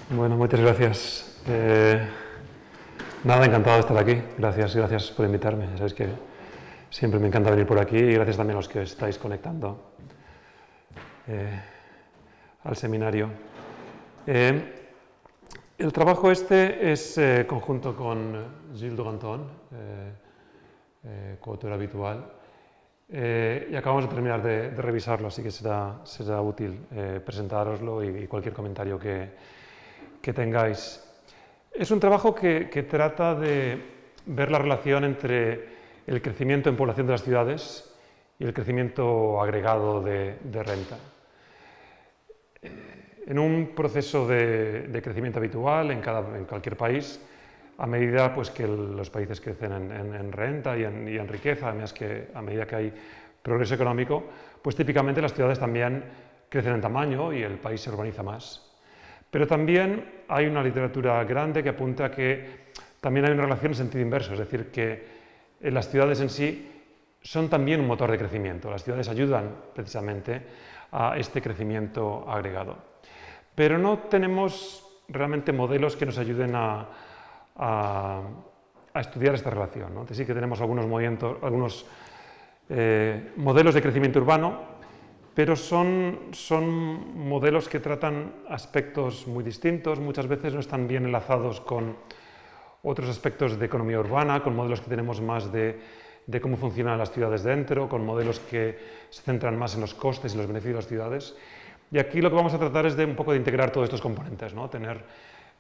Bueno, muchas gracias. Nada, encantado de estar aquí. Gracias por invitarme. Ya sabéis que siempre me encanta venir por aquí y gracias también a los que estáis conectando al seminario. El trabajo este es conjunto con Gilles Duranton, coautor habitual, y acabamos de terminar de revisarlo, así que será útil presentároslo y cualquier comentario que tengáis. Es un trabajo que trata de ver la relación entre el crecimiento en población de las ciudades y el crecimiento agregado de renta. En un proceso de crecimiento habitual en cualquier país, a medida pues, que los países crecen en renta y en riqueza, además que a medida que hay progreso económico, pues típicamente las ciudades también crecen en tamaño y el país se urbaniza más. Pero también hay una literatura grande que apunta que también hay una relación en sentido inverso, es decir, que las ciudades en sí son también un motor de crecimiento. Las ciudades ayudan precisamente a este crecimiento agregado. Pero no tenemos realmente modelos que nos ayuden a estudiar esta relación, ¿no? Sí que tenemos algunos modelos de crecimiento urbano, pero son modelos que tratan aspectos muy distintos, muchas veces no están bien enlazados con otros aspectos de economía urbana, con modelos que tenemos más de cómo funcionan las ciudades dentro, con modelos que se centran más en los costes y los beneficios de las ciudades. Y aquí lo que vamos a tratar es de un poco de integrar todos estos componentes, ¿no? Tener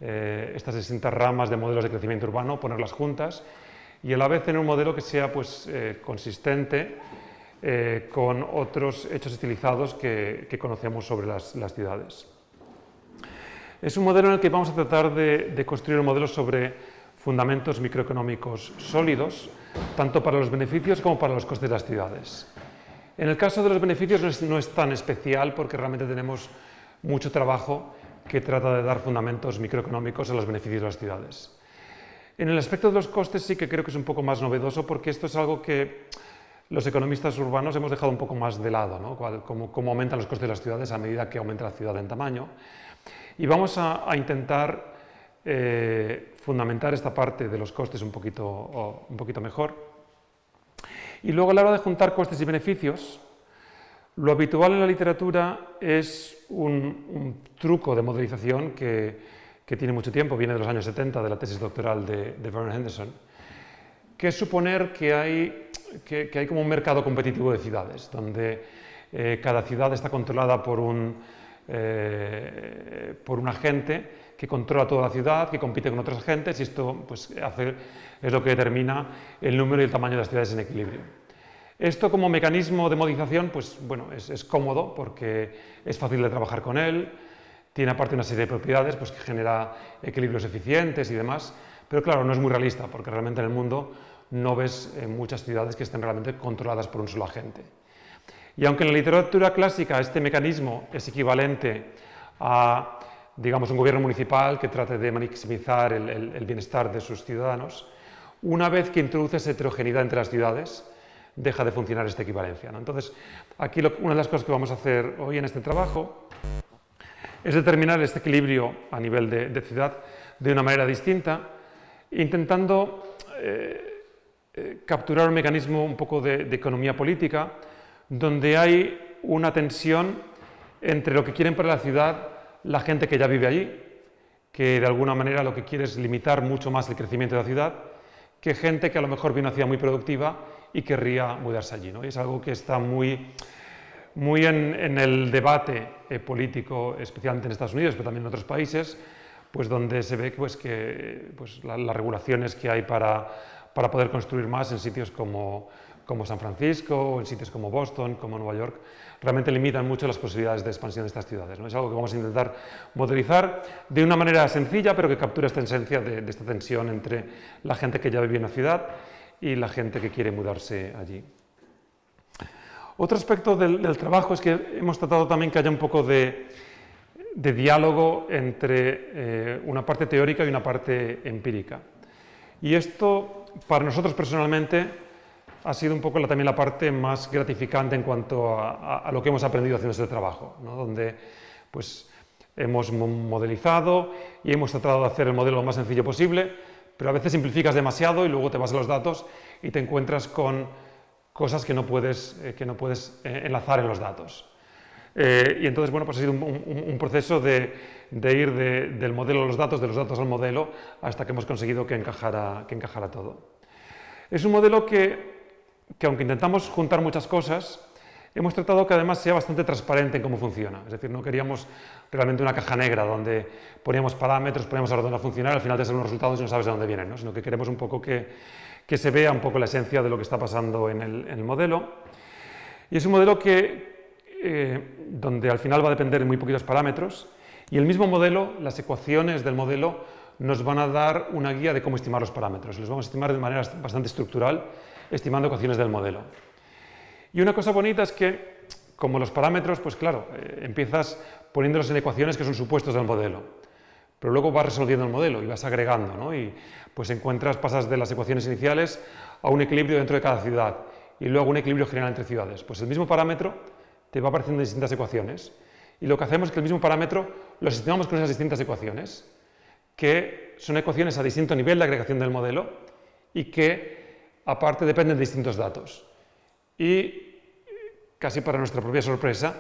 estas distintas ramas de modelos de crecimiento urbano, ponerlas juntas y a la vez tener un modelo que sea pues, consistente con otros hechos estilizados que conocemos sobre las ciudades. Es un modelo en el que vamos a tratar de construir un modelo sobre fundamentos microeconómicos sólidos, tanto para los beneficios como para los costes de las ciudades. En el caso de los beneficios no es tan especial porque realmente tenemos mucho trabajo que trata de dar fundamentos microeconómicos a los beneficios de las ciudades. En el aspecto de los costes sí que creo que es un poco más novedoso porque esto es algo que los economistas urbanos hemos dejado un poco más de lado, ¿no? Cómo aumentan los costes de las ciudades a medida que aumenta la ciudad en tamaño. Y vamos a intentar fundamentar esta parte de los costes un poquito mejor. Y luego a la hora de juntar costes y beneficios, lo habitual en la literatura es un truco de modelización que tiene mucho tiempo, viene de los años 70, de la tesis doctoral de Vernon Henderson, que es suponer que hay como un mercado competitivo de ciudades, donde cada ciudad está controlada por un agente que controla toda la ciudad, que compite con otros agentes y esto pues, es lo que determina el número y el tamaño de las ciudades en equilibrio. Esto como mecanismo de modelización pues, bueno, es cómodo porque es fácil de trabajar con él, tiene aparte una serie de propiedades pues, que genera equilibrios eficientes y demás, pero claro, no es muy realista porque realmente en el mundo no ves muchas ciudades que estén realmente controladas por un solo agente. Y aunque en la literatura clásica este mecanismo es equivalente a, digamos, un gobierno municipal que trate de maximizar el bienestar de sus ciudadanos, una vez que introduces heterogeneidad entre las ciudades, deja de funcionar esta equivalencia, ¿no? Entonces, aquí una de las cosas que vamos a hacer hoy en este trabajo es determinar este equilibrio a nivel de ciudad de una manera distinta, intentando capturar un mecanismo un poco de economía política, donde hay una tensión entre lo que quieren para la ciudad la gente que ya vive allí, que de alguna manera lo que quiere es limitar mucho más el crecimiento de la ciudad, que gente que a lo mejor vive una ciudad muy productiva y querría mudarse allí, ¿no? Y es algo que está muy en el debate político, especialmente en Estados Unidos, pero también en otros países, pues donde se ve pues, que pues, las regulaciones que hay para poder construir más en sitios como San Francisco, o en sitios como Boston, como Nueva York, realmente limitan mucho las posibilidades de expansión de estas ciudades, ¿no? Es algo que vamos a intentar modelizar de una manera sencilla, pero que captura esta esencia de esta tensión entre la gente que ya vive en la ciudad y la gente que quiere mudarse allí. Otro aspecto del trabajo es que hemos tratado también que haya un poco de diálogo entre una parte teórica y una parte empírica. Y esto, para nosotros personalmente, ha sido un poco también la parte más gratificante en cuanto a lo que hemos aprendido haciendo este trabajo, ¿no? Donde pues, Hemos modelizado y hemos tratado de hacer el modelo lo más sencillo posible, pero a veces simplificas demasiado y luego te vas a los datos y te encuentras con cosas que no puedes enlazar en los datos. Y entonces, bueno, pues ha sido un proceso de ir del modelo a los datos, de los datos al modelo, hasta que hemos conseguido que encajara todo. Es un modelo que aunque intentamos juntar muchas cosas, hemos tratado que además sea bastante transparente en cómo funciona. Es decir, no queríamos realmente una caja negra donde poníamos parámetros, poníamos a ordenar funcionar, al final te salen unos resultados y no sabes de dónde vienen, ¿no? Sino que queremos un poco que se vea un poco la esencia de lo que está pasando en el modelo. Y es un modelo donde al final va a depender de muy poquitos parámetros, y el mismo modelo, las ecuaciones del modelo, nos van a dar una guía de cómo estimar los parámetros. Los vamos a estimar de manera bastante estructural, estimando ecuaciones del modelo. Y una cosa bonita es que, como los parámetros, pues claro, empiezas poniéndolos en ecuaciones que son supuestos del modelo, pero luego vas resolviendo el modelo y vas agregando, ¿no? Y pues pasas de las ecuaciones iniciales a un equilibrio dentro de cada ciudad y luego un equilibrio general entre ciudades. Pues el mismo parámetro te va apareciendo en distintas ecuaciones, y lo que hacemos es que el mismo parámetro lo estimamos con esas distintas ecuaciones, que son ecuaciones a distinto nivel de agregación del modelo y que aparte dependen de distintos datos. Y casi para nuestra propia sorpresa,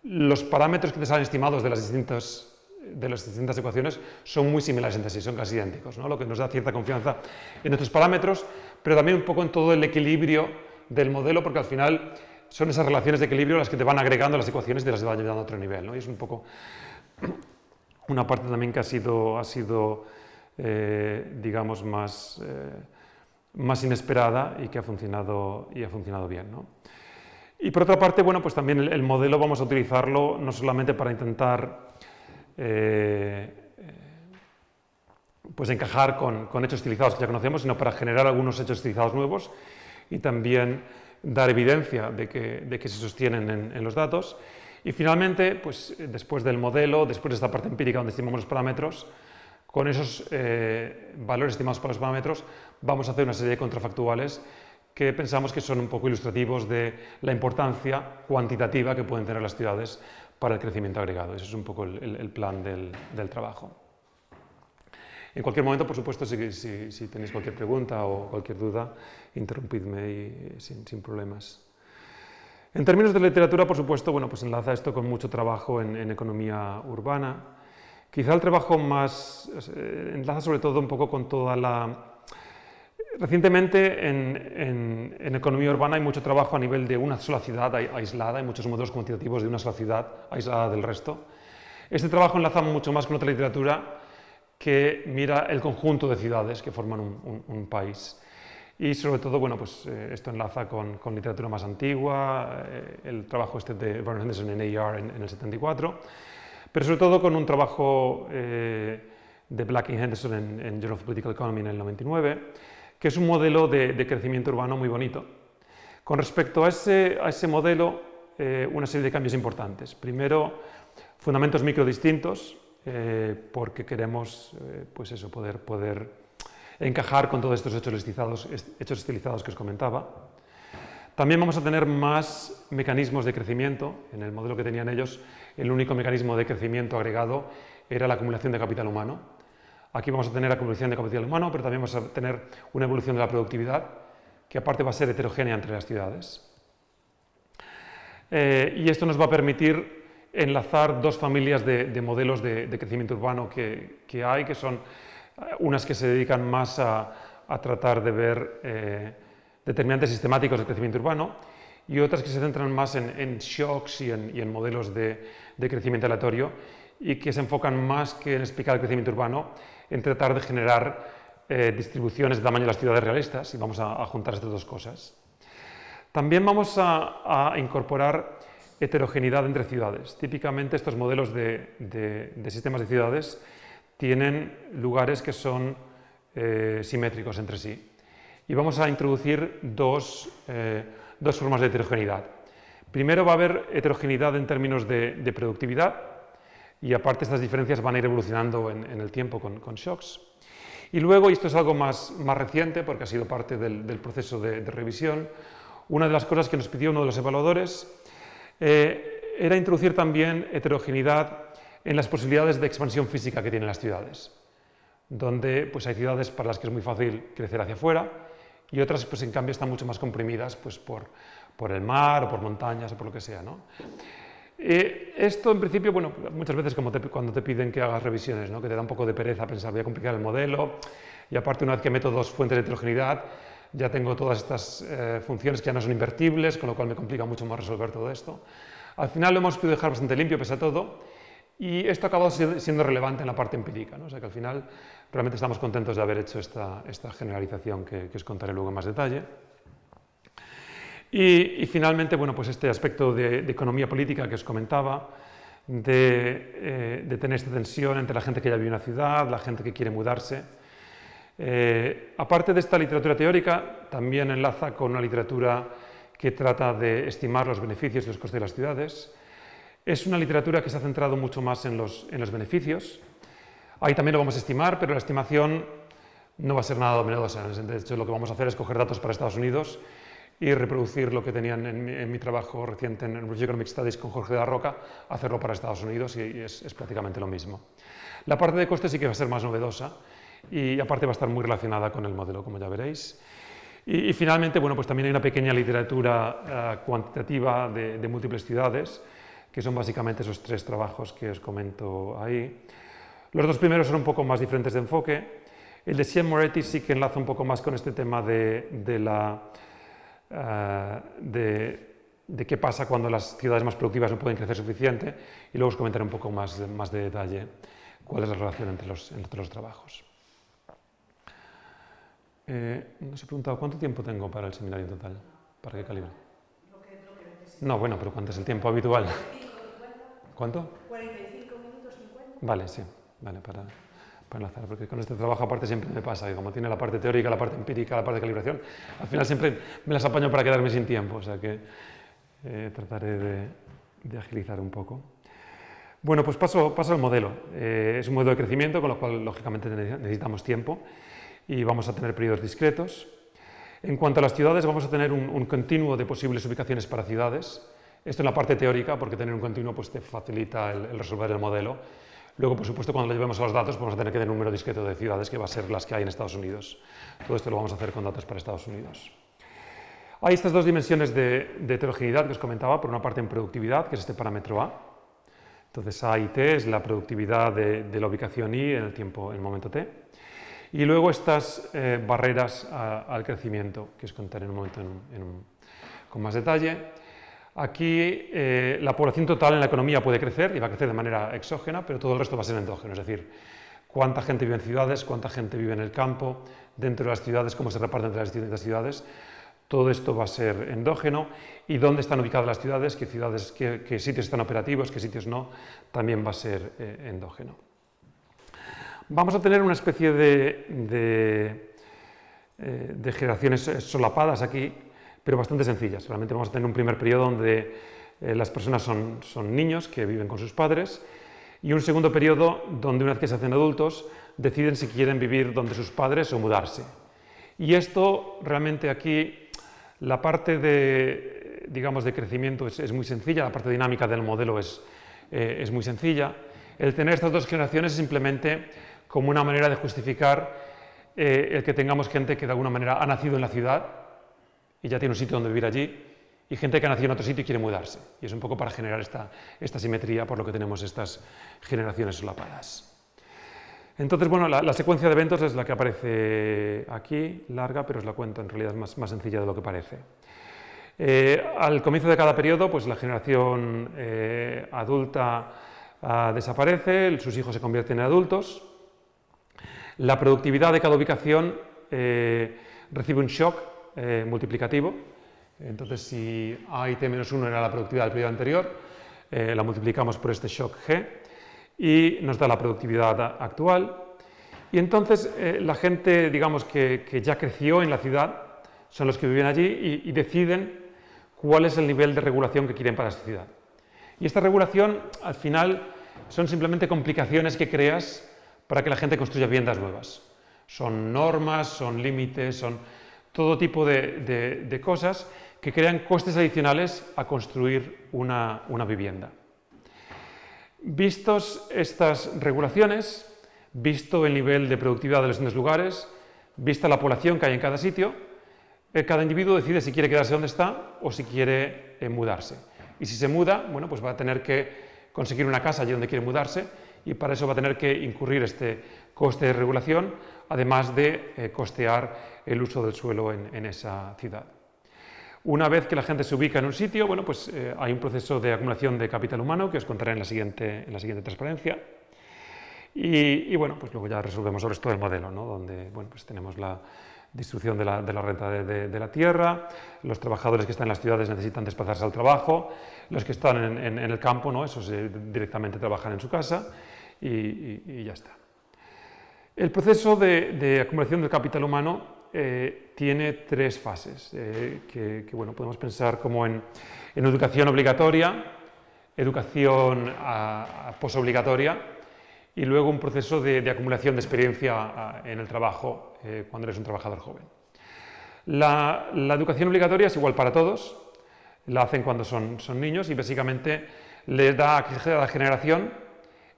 los parámetros que te salen estimados de las distintas ecuaciones son muy similares entre sí, son casi idénticos, ¿no? Lo que nos da cierta confianza en nuestros parámetros, pero también un poco en todo el equilibrio del modelo, porque al final son esas relaciones de equilibrio las que te van agregando las ecuaciones y te las van llevando a otro nivel, ¿no? Y es un poco una parte también que ha sido digamos, más inesperada y que ha funcionado bien, ¿no? Y por otra parte, bueno, pues también el modelo vamos a utilizarlo no solamente para intentar pues encajar con hechos estilizados que ya conocemos, sino para generar algunos hechos estilizados nuevos y también dar evidencia de que se sostienen en los datos. Y finalmente, pues después del modelo, después de esta parte empírica donde estimamos los parámetros, con esos valores estimados para los parámetros, vamos a hacer una serie de contrafactuales que pensamos que son un poco ilustrativos de la importancia cuantitativa que pueden tener las ciudades para el crecimiento agregado. Ese es un poco el plan del trabajo. En cualquier momento, por supuesto, si tenéis cualquier pregunta o cualquier duda, interrumpidme sin problemas. En términos de literatura, por supuesto, bueno, pues enlaza esto con mucho trabajo en economía urbana. Quizá el trabajo más enlaza sobre todo un poco con toda la... Recientemente en economía urbana hay mucho trabajo a nivel de una sola ciudad aislada, hay muchos modelos cuantitativos de una sola ciudad aislada del resto. Este trabajo enlaza mucho más con otra literatura que mira el conjunto de ciudades que forman un país. Y sobre todo, bueno, pues esto enlaza con literatura más antigua, el trabajo de Vernon Henderson en AR en el 74, pero sobre todo con un trabajo de Black y Henderson en Journal of Political Economy en el 99, que es un modelo de crecimiento urbano muy bonito. Con respecto a ese modelo, una serie de cambios importantes. Primero, fundamentos microdistintos, porque queremos pues eso, poder encajar con todos estos hechos estilizados que os comentaba. También vamos a tener más mecanismos de crecimiento. En el modelo que tenían ellos, el único mecanismo de crecimiento agregado era la acumulación de capital humano. Aquí vamos a tener acumulación de capital humano, pero también vamos a tener una evolución de la productividad, que aparte va a ser heterogénea entre las ciudades. Y esto nos va a permitir enlazar dos familias de modelos de crecimiento urbano que hay, que son unas que se dedican más a tratar de ver determinantes sistemáticos del crecimiento urbano y otras que se centran más en shocks y en modelos de crecimiento aleatorio y que se enfocan más que en explicar el crecimiento urbano, en tratar de generar distribuciones de tamaño de las ciudades realistas, y vamos a juntar estas dos cosas. También vamos a incorporar heterogeneidad entre ciudades. Típicamente estos modelos de sistemas de ciudades tienen lugares que son simétricos entre sí. Y vamos a introducir dos formas de heterogeneidad. Primero va a haber heterogeneidad en términos de productividad, y aparte estas diferencias van a ir evolucionando en el tiempo con shocks. Y luego, y esto es algo más reciente porque ha sido parte del proceso de revisión, una de las cosas que nos pidió uno de los evaluadores era introducir también heterogeneidad en las posibilidades de expansión física que tienen las ciudades, donde pues, hay ciudades para las que es muy fácil crecer hacia afuera y otras, pues, en cambio, están mucho más comprimidas pues, por el mar o por montañas o por lo que sea, ¿no? Esto, en principio, bueno, muchas veces cuando te piden que hagas revisiones, ¿no? Que te da un poco de pereza pensar, voy a complicar el modelo, y aparte, una vez que meto dos fuentes de heterogeneidad, ya tengo todas estas funciones que ya no son invertibles, con lo cual me complica mucho más resolver todo esto. Al final lo hemos podido dejar bastante limpio, pese a todo, y esto ha acabado siendo relevante en la parte empírica, ¿no? O sea que al final realmente estamos contentos de haber hecho esta generalización que os contaré luego en más detalle. Y finalmente, bueno, pues este aspecto de economía política que os comentaba, de tener esta tensión entre la gente que ya vive en la ciudad, la gente que quiere mudarse. Aparte de esta literatura teórica, también enlaza con una literatura que trata de estimar los beneficios y los costes de las ciudades. Es una literatura que se ha centrado mucho más en los beneficios. Ahí también lo vamos a estimar, pero la estimación no va a ser nada novedosa. De hecho, lo que vamos a hacer es coger datos para Estados Unidos y reproducir lo que tenían en mi trabajo reciente en British Economic Studies con Jorge de la Roca, hacerlo para Estados Unidos y es prácticamente lo mismo. La parte de costes sí que va a ser más novedosa y aparte va a estar muy relacionada con el modelo, como ya veréis. Y finalmente, bueno, pues también hay una pequeña literatura cuantitativa de múltiples ciudades, que son básicamente esos tres trabajos que os comento ahí. Los dos primeros son un poco más diferentes de enfoque. El de Sean Moretti sí que enlaza un poco más con este tema de qué pasa cuando las ciudades más productivas no pueden crecer suficiente, y luego os comentaré un poco más de detalle cuál es la relación entre los trabajos. Nos he preguntado cuánto tiempo tengo para el seminario en total, para qué calibre. No, bueno, pero ¿cuánto es el tiempo habitual? 45, 50. ¿Cuánto? 45 minutos, 50. Vale, sí, vale, para enlazar, porque con este trabajo aparte siempre me pasa que como tiene la parte teórica, la parte empírica, la parte de calibración, al final siempre me las apaño para quedarme sin tiempo, o sea que trataré de agilizar un poco. Bueno, pues paso al modelo. Es un modelo de crecimiento, con lo cual lógicamente necesitamos tiempo y vamos a tener periodos discretos. En cuanto a las ciudades, vamos a tener un continuo de posibles ubicaciones para ciudades. Esto en la parte teórica, porque tener un continuo pues, te facilita el resolver el modelo. Luego, por supuesto, cuando lo llevemos a los datos, vamos a tener que tener un número discreto de ciudades, que va a ser las que hay en Estados Unidos. Todo esto lo vamos a hacer con datos para Estados Unidos. Hay estas dos dimensiones de heterogeneidad que os comentaba, por una parte en productividad, que es este parámetro A. Entonces, A y T es la productividad de la ubicación I en el momento T. Y luego estas barreras al crecimiento, que os contaré en un momento con más detalle. Aquí la población total en la economía puede crecer y va a crecer de manera exógena, pero todo el resto va a ser endógeno, es decir, cuánta gente vive en ciudades, cuánta gente vive en el campo, dentro de las ciudades, cómo se reparten entre las distintas ciudades, todo esto va a ser endógeno, y dónde están ubicadas las ciudades, qué sitios están operativos, qué sitios no, también va a ser endógeno. Vamos a tener una especie de generaciones solapadas aquí, pero bastante sencillas. Realmente vamos a tener un primer periodo donde las personas son niños que viven con sus padres, y un segundo periodo donde, una vez que se hacen adultos, deciden si quieren vivir donde sus padres o mudarse. Y esto realmente aquí, la parte de crecimiento es muy sencilla, la parte dinámica del modelo es muy sencilla. El tener estas dos generaciones es simplemente como una manera de justificar el que tengamos gente que de alguna manera ha nacido en la ciudad y ya tiene un sitio donde vivir allí, y gente que ha nacido en otro sitio y quiere mudarse. Y es un poco para generar esta simetría, por lo que tenemos estas generaciones solapadas. Entonces, bueno, la secuencia de eventos es la que aparece aquí, larga, pero os la cuento, en realidad es más sencilla de lo que parece. Al comienzo de cada periodo, pues la generación adulta desaparece, sus hijos se convierten en adultos. La productividad de cada ubicación recibe un shock multiplicativo. Entonces, si A y T-1 era la productividad del periodo anterior, la multiplicamos por este shock G y nos da la productividad actual. Y entonces la gente, digamos, que ya creció en la ciudad, son los que viven allí y deciden cuál es el nivel de regulación que quieren para esta ciudad. Y esta regulación, al final, son simplemente complicaciones que creas para que la gente construya viviendas nuevas. Son normas, son límites, son todo tipo de cosas que crean costes adicionales a construir una vivienda. Vistos estas regulaciones, visto el nivel de productividad de los distintos lugares, vista la población que hay en cada sitio, cada individuo decide si quiere quedarse donde está o si quiere mudarse. Y si se muda, bueno, pues va a tener que conseguir una casa allí donde quiere mudarse y para eso va a tener que incurrir este coste de regulación, además de costear el uso del suelo en esa ciudad. Una vez que la gente se ubica en un sitio, bueno, pues hay un proceso de acumulación de capital humano que os contaré en la siguiente transparencia. Y bueno, pues luego ya resolvemos sobre esto el modelo, ¿no? Donde bueno, pues tenemos la distribución de la renta de la tierra, los trabajadores que están en las ciudades necesitan desplazarse al trabajo, los que están en el campo, ¿no? Esos directamente trabajan en su casa y ya está. El proceso de acumulación del capital humano tiene tres fases que bueno, podemos pensar como en educación obligatoria, educación posobligatoria y luego un proceso de acumulación de experiencia en el trabajo cuando eres un trabajador joven. La educación obligatoria es igual para todos, la hacen cuando son niños y básicamente les da a cada generación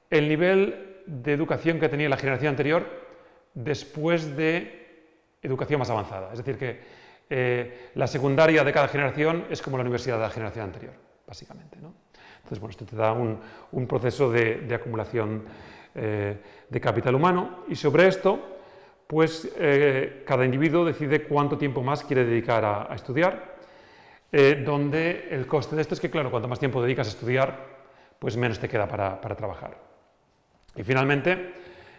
el nivel de educación que tenía la generación anterior después de educación más avanzada. Es decir, que la secundaria de cada generación es como la universidad de la generación anterior, básicamente, ¿no? Entonces, bueno, esto te da un proceso de acumulación de capital humano y sobre esto, pues cada individuo decide cuánto tiempo más quiere dedicar a estudiar, donde el coste de esto es que, claro, cuanto más tiempo dedicas a estudiar, pues menos te queda para trabajar. Y finalmente,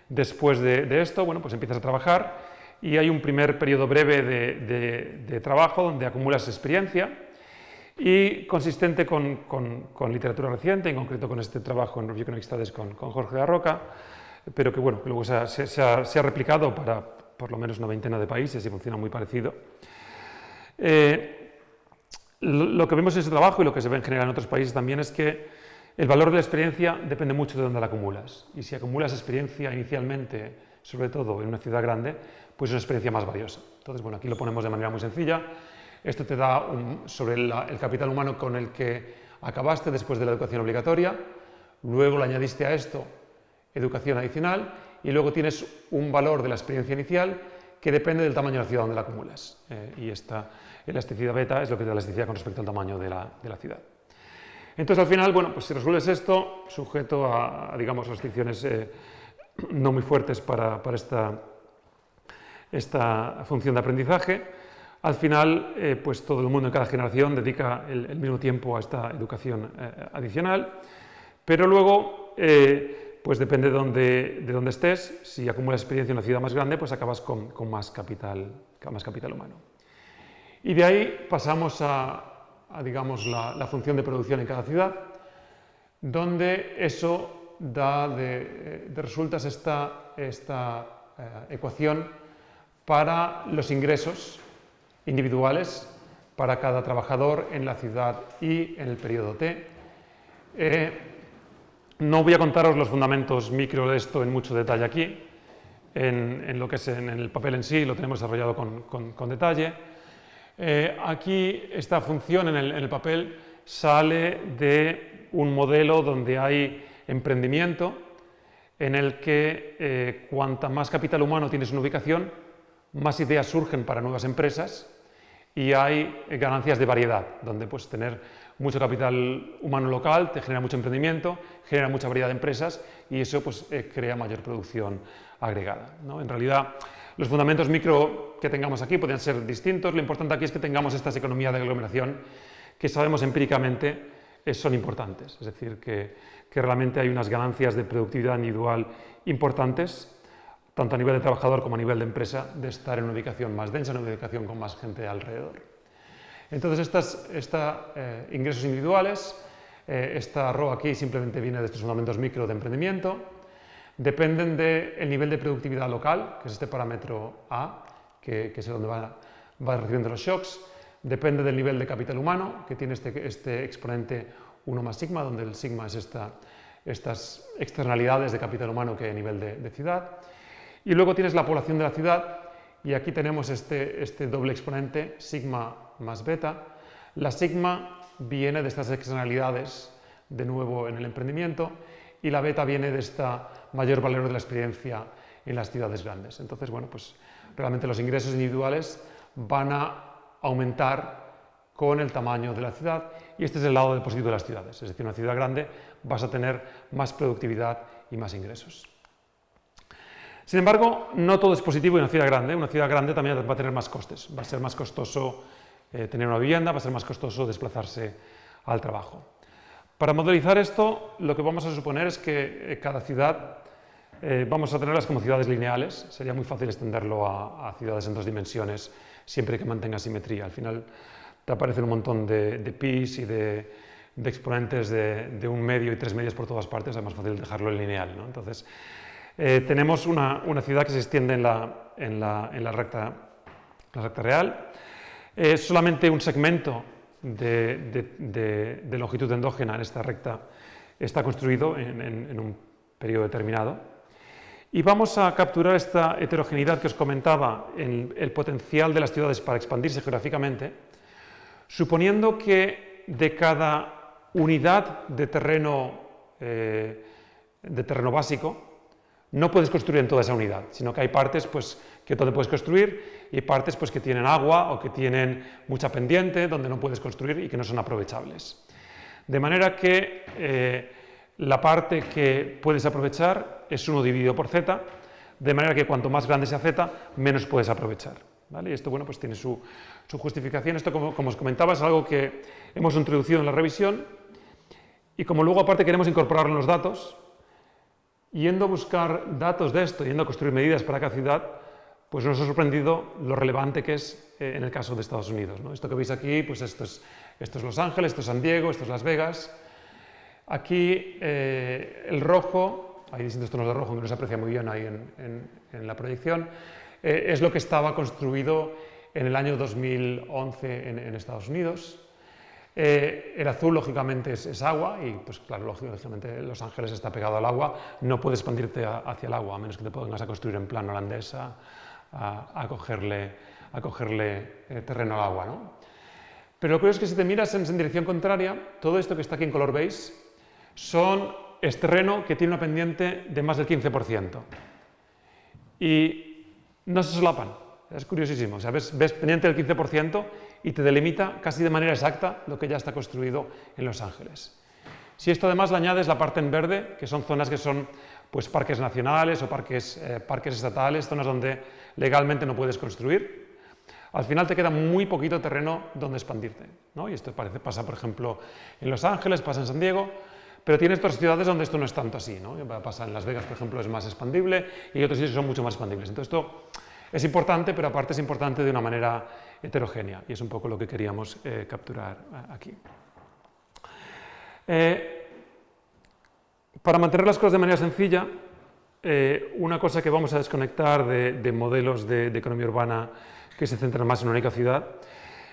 después de esto, bueno, pues empiezas a trabajar y hay un primer periodo breve de trabajo donde acumulas experiencia y consistente con literatura reciente, en concreto con este trabajo en Review Economic Studies con Jorge de Arroca, pero que bueno, que luego se ha replicado para por lo menos una veintena de países y funciona muy parecido. Lo que vemos en ese trabajo y lo que se ve en general en otros países también es que el valor de la experiencia depende mucho de dónde la acumulas. Y si acumulas experiencia inicialmente, sobre todo en una ciudad grande, pues es una experiencia más valiosa. Entonces, bueno, aquí lo ponemos de manera muy sencilla. Esto te da sobre el capital humano con el que acabaste después de la educación obligatoria, luego le añadiste a esto educación adicional y luego tienes un valor de la experiencia inicial que depende del tamaño de la ciudad donde la acumulas. Y esta elasticidad beta es lo que te da elasticidad con respecto al tamaño de la ciudad. Entonces, al final, bueno, pues si resuelves esto, sujeto a digamos, restricciones no muy fuertes para esta función de aprendizaje, al final, pues todo el mundo en cada generación dedica el mismo tiempo a esta educación adicional, pero luego, pues depende de dónde estés, si acumulas experiencia en una ciudad más grande, pues acabas con más capital humano. Y de ahí pasamos a digamos, la función de producción en cada ciudad, donde eso da de resultas esta ecuación para los ingresos individuales para cada trabajador en la ciudad y en el periodo T. No voy a contaros los fundamentos micro de esto en mucho detalle aquí, en lo que es en el papel en sí lo tenemos desarrollado con detalle. Aquí esta función en el papel sale de un modelo donde hay emprendimiento en el que cuanta más capital humano tienes en una ubicación, más ideas surgen para nuevas empresas y hay ganancias de variedad, donde pues tener mucho capital humano local te genera mucho emprendimiento, genera mucha variedad de empresas y eso pues crea mayor producción agregada, ¿no? En realidad, los fundamentos micro que tengamos aquí podrían ser distintos, lo importante aquí es que tengamos estas economías de aglomeración que sabemos empíricamente son importantes, es decir, que realmente hay unas ganancias de productividad individual importantes, tanto a nivel de trabajador como a nivel de empresa, de estar en una ubicación más densa, en una ubicación con más gente alrededor. Entonces, ingresos individuales, esta row aquí simplemente viene de estos fundamentos micro de emprendimiento, dependen del nivel de productividad local, que es este parámetro A, que es donde va recibiendo los shocks, depende del nivel de capital humano, que tiene este exponente 1 más sigma, donde el sigma es estas externalidades de capital humano que hay a nivel de ciudad. Y luego tienes la población de la ciudad, y aquí tenemos este doble exponente, sigma más beta. La sigma viene de estas externalidades, de nuevo en el emprendimiento, y la beta viene de esta mayor valor de la experiencia en las ciudades grandes. Entonces, bueno, pues realmente los ingresos individuales van a aumentar con el tamaño de la ciudad, y este es el lado positivo de las ciudades. Es decir, una ciudad grande vas a tener más productividad y más ingresos. Sin embargo, no todo es positivo en una ciudad grande. Una ciudad grande también va a tener más costes. Va a ser más costoso tener una vivienda, va a ser más costoso desplazarse al trabajo. Para modelizar esto, lo que vamos a suponer es que cada ciudad vamos a tenerlas como ciudades lineales. Sería muy fácil extenderlo a ciudades en 2 dimensiones, siempre que mantenga simetría. Al final te aparecen un montón de pis y de exponentes de 1 medio y 3 medios por todas partes. Es más fácil dejarlo en lineal, ¿no? Entonces, tenemos una ciudad que se extiende en la recta real. Es solamente un segmento de longitud endógena en esta recta está construido en un periodo determinado. Y vamos a capturar esta heterogeneidad que os comentaba en el potencial de las ciudades para expandirse geográficamente, suponiendo que de cada unidad de terreno básico no puedes construir en toda esa unidad, sino que hay partes pues, que donde puedes construir y partes pues, que tienen agua o que tienen mucha pendiente donde no puedes construir y que no son aprovechables. De manera que la parte que puedes aprovechar es 1 dividido por z, de manera que cuanto más grande sea z, menos puedes aprovechar, ¿vale? Y esto bueno, pues tiene su justificación. Esto, como os comentaba, es algo que hemos introducido en la revisión, y como luego aparte queremos incorporarlo en los datos, yendo a buscar datos de esto, yendo a construir medidas para cada ciudad, pues nos ha sorprendido lo relevante que es en el caso de Estados Unidos, ¿no? Esto que veis aquí, pues esto es Los Ángeles, esto es San Diego, esto es Las Vegas. Aquí el rojo, hay distintos tonos de rojo que no se aprecia muy bien ahí en la proyección, es lo que estaba construido en el año 2011 en Estados Unidos. El azul, lógicamente, es agua, y pues claro, lógicamente Los Ángeles está pegado al agua, no puedes expandirte hacia el agua, a menos que te pongas a construir en plan holandés a cogerle terreno al agua, ¿no? Pero lo curioso es que si te miras en dirección contraria, todo esto que está aquí en color beige es terreno que tiene una pendiente de más del 15%. Y no se solapan, es curiosísimo. O sea, ves pendiente del 15% y te delimita casi de manera exacta lo que ya está construido en Los Ángeles. Si esto además le añades la parte en verde, que son zonas que son pues, parques nacionales o parques estatales, zonas donde legalmente no puedes construir, al final te queda muy poquito terreno donde expandirte, ¿no? Y esto pasa, por ejemplo, en Los Ángeles, pasa en San Diego, pero tienes otras ciudades donde esto no es tanto así, ¿no? Pasa en Las Vegas, por ejemplo, es más expandible, y hay otros sitios que son mucho más expandibles. Entonces esto es importante, pero aparte es importante de una manera heterogénea, y es un poco lo que queríamos capturar aquí. Para mantener las cosas de manera sencilla, una cosa que vamos a desconectar de modelos de economía urbana que se centran más en una única ciudad,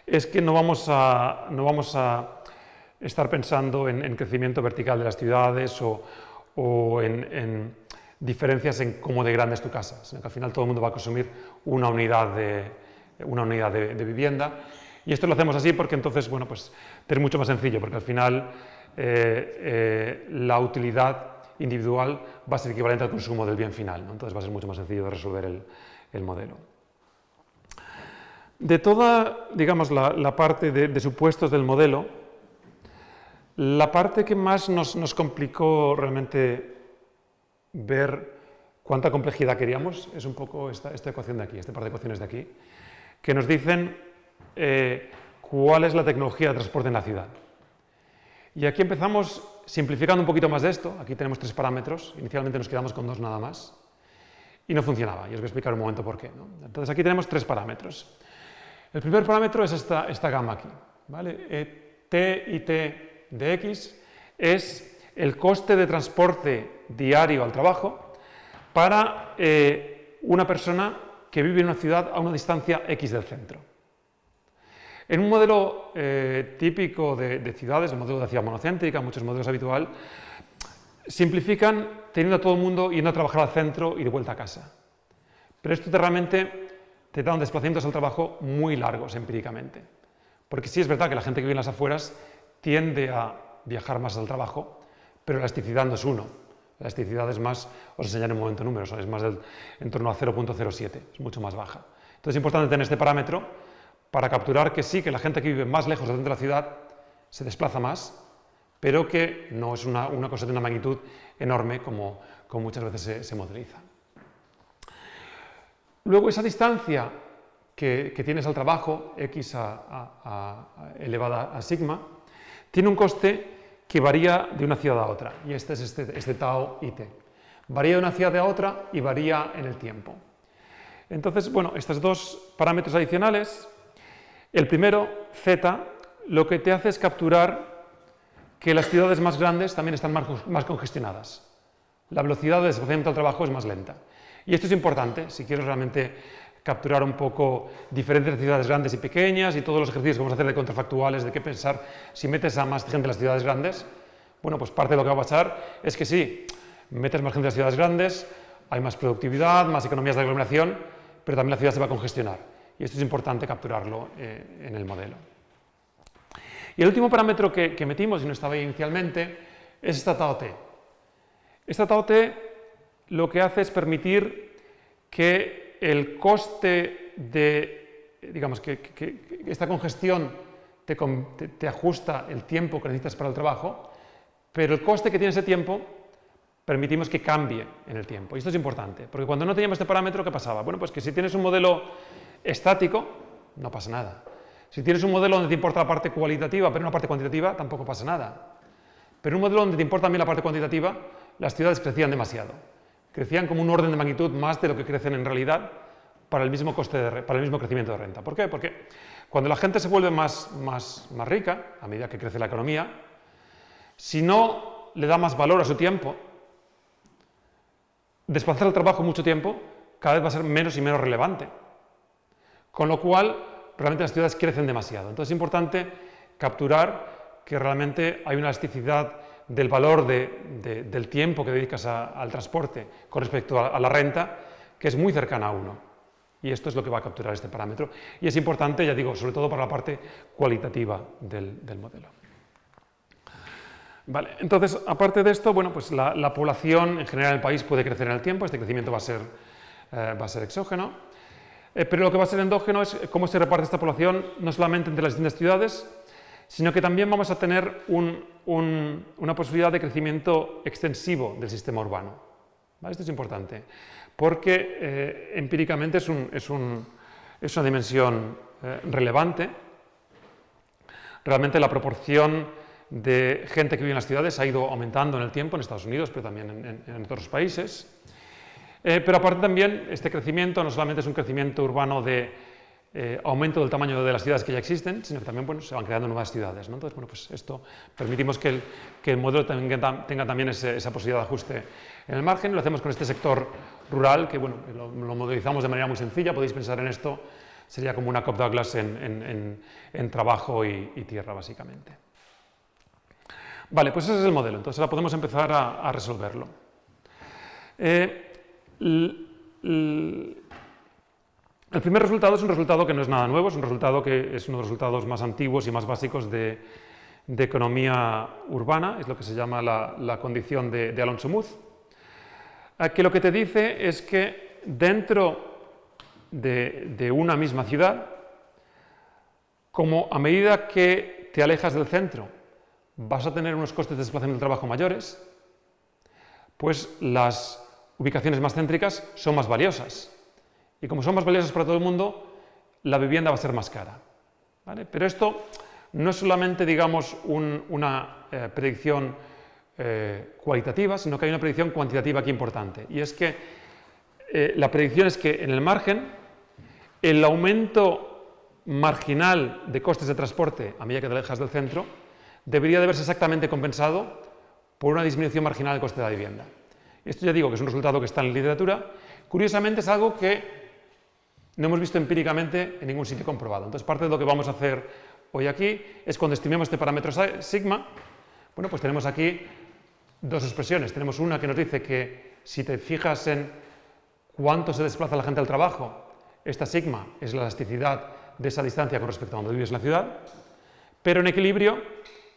es que no vamos a estar pensando en crecimiento vertical de las ciudades o en diferencias en cómo de grande es tu casa, sino que al final todo el mundo va a consumir una unidad de vivienda, y esto lo hacemos así porque entonces, bueno, pues es mucho más sencillo, porque al final la utilidad individual va a ser equivalente al consumo del bien final, ¿no? Entonces va a ser mucho más sencillo de resolver el modelo. De toda, digamos, la parte de supuestos del modelo, la parte que más nos complicó realmente ver cuánta complejidad queríamos es un poco esta ecuación de aquí, este par de ecuaciones de aquí, que nos dicen cuál es la tecnología de transporte en la ciudad. Y aquí empezamos simplificando un poquito más de esto. Aquí tenemos 3 parámetros, inicialmente nos quedamos con 2 nada más, y no funcionaba, y os voy a explicar un momento por qué, ¿no? Entonces aquí tenemos 3 parámetros. El primer parámetro es esta gama aquí, ¿vale? T y T de X es el coste de transporte diario al trabajo para una persona que vive en una ciudad a una distancia X del centro. En un modelo típico de ciudades, el modelo de ciudad monocéntrica, muchos modelos habitual, simplifican teniendo a todo el mundo yendo a trabajar al centro y de vuelta a casa. Pero esto realmente te da un desplazamientos al trabajo muy largos empíricamente. Porque sí es verdad que la gente que vive en las afueras tiende a viajar más al trabajo, pero la elasticidad no es 1. La elasticidad es más, os enseñaré un momento números, es más en torno a 0.07, es mucho más baja. Entonces es importante tener este parámetro para capturar que sí, que la gente que vive más lejos del centro de la ciudad se desplaza más, pero que no es una cosa de una magnitud enorme como muchas veces se modeliza. Luego esa distancia que tienes al trabajo, x elevada a sigma, tiene un coste que varía de una ciudad a otra, y este es este tau IT. Varía de una ciudad a otra y varía en el tiempo. Entonces, bueno, estos dos parámetros adicionales, el primero, z, lo que te hace es capturar que las ciudades más grandes también están más congestionadas. La velocidad de desplazamiento al trabajo es más lenta. Y esto es importante, si quieres realmente capturar un poco diferentes ciudades grandes y pequeñas y todos los ejercicios que vamos a hacer de contrafactuales, de qué pensar si metes a más gente en las ciudades grandes. Bueno, pues parte de lo que va a pasar es que sí, metes más gente en las ciudades grandes, hay más productividad, más economías de aglomeración, pero también la ciudad se va a congestionar. Y esto es importante capturarlo en el modelo. Y el último parámetro que metimos, y no estaba ahí inicialmente, es esta tau t. Esta tau t lo que hace es permitir que el coste de, digamos, que esta congestión te ajusta el tiempo que necesitas para el trabajo, pero el coste que tiene ese tiempo permitimos que cambie en el tiempo. Y esto es importante, porque cuando no teníamos este parámetro, ¿qué pasaba? Bueno, pues que si tienes un modelo estático, no pasa nada. Si tienes un modelo donde te importa la parte cualitativa, pero no la parte cuantitativa, tampoco pasa nada. Pero un modelo donde te importa también la parte cuantitativa, las ciudades crecían demasiado. Crecían como un orden de magnitud más de lo que crecen en realidad para el mismo crecimiento de renta. ¿Por qué? Porque cuando la gente se vuelve más rica, a medida que crece la economía, si no le da más valor a su tiempo, desplazar el trabajo mucho tiempo cada vez va a ser menos y menos relevante. Con lo cual, realmente las ciudades crecen demasiado. Entonces es importante capturar que realmente hay una elasticidad del valor del tiempo que dedicas al transporte con respecto a la renta, que es muy cercana a 1. Y esto es lo que va a capturar este parámetro. Y es importante, ya digo, sobre todo para la parte cualitativa del modelo. Vale, entonces, aparte de esto, bueno, pues la población en general del país puede crecer en el tiempo, este crecimiento va a ser exógeno, pero lo que va a ser endógeno es cómo se reparte esta población, no solamente entre las distintas ciudades, sino que también vamos a tener una posibilidad de crecimiento extensivo del sistema urbano. ¿Vale? Esto es importante, porque empíricamente es una dimensión relevante. Realmente la proporción de gente que vive en las ciudades ha ido aumentando en el tiempo, en Estados Unidos, pero también en otros países. Pero aparte también, este crecimiento no solamente es un crecimiento urbano de aumento del tamaño de las ciudades que ya existen, sino que también, bueno, se van creando nuevas ciudades, ¿no? Entonces, bueno, pues esto permitimos que el modelo tenga también esa posibilidad de ajuste en el margen. Lo hacemos con este sector rural, que bueno, lo modelizamos de manera muy sencilla, podéis pensar en esto, sería como una Cobb Douglas en trabajo y tierra, básicamente. Vale, pues ese es el modelo, entonces ahora podemos empezar a resolverlo. El primer resultado es un resultado que no es nada nuevo, es un resultado que es uno de los resultados más antiguos y más básicos de economía urbana, es lo que se llama la condición de Alonso-Muth, que lo que te dice es que dentro de una misma ciudad, como a medida que te alejas del centro vas a tener unos costes de desplazamiento del trabajo mayores, pues las ubicaciones más céntricas son más valiosas. Y como son más valiosas para todo el mundo, la vivienda va a ser más cara. ¿Vale? Pero esto no es solamente, digamos, una predicción cualitativa, sino que hay una predicción cuantitativa aquí importante. Y es que la predicción es que en el margen, el aumento marginal de costes de transporte a medida que te alejas del centro debería de verse exactamente compensado por una disminución marginal del coste de la vivienda. Esto ya digo que es un resultado que está en la literatura. Curiosamente es algo que no hemos visto empíricamente en ningún sitio comprobado. Entonces, parte de lo que vamos a hacer hoy aquí es cuando estimemos este parámetro sigma, bueno, pues tenemos aquí dos expresiones. Tenemos una que nos dice que si te fijas en cuánto se desplaza la gente al trabajo, esta sigma es la elasticidad de esa distancia con respecto a donde vives en la ciudad, pero en equilibrio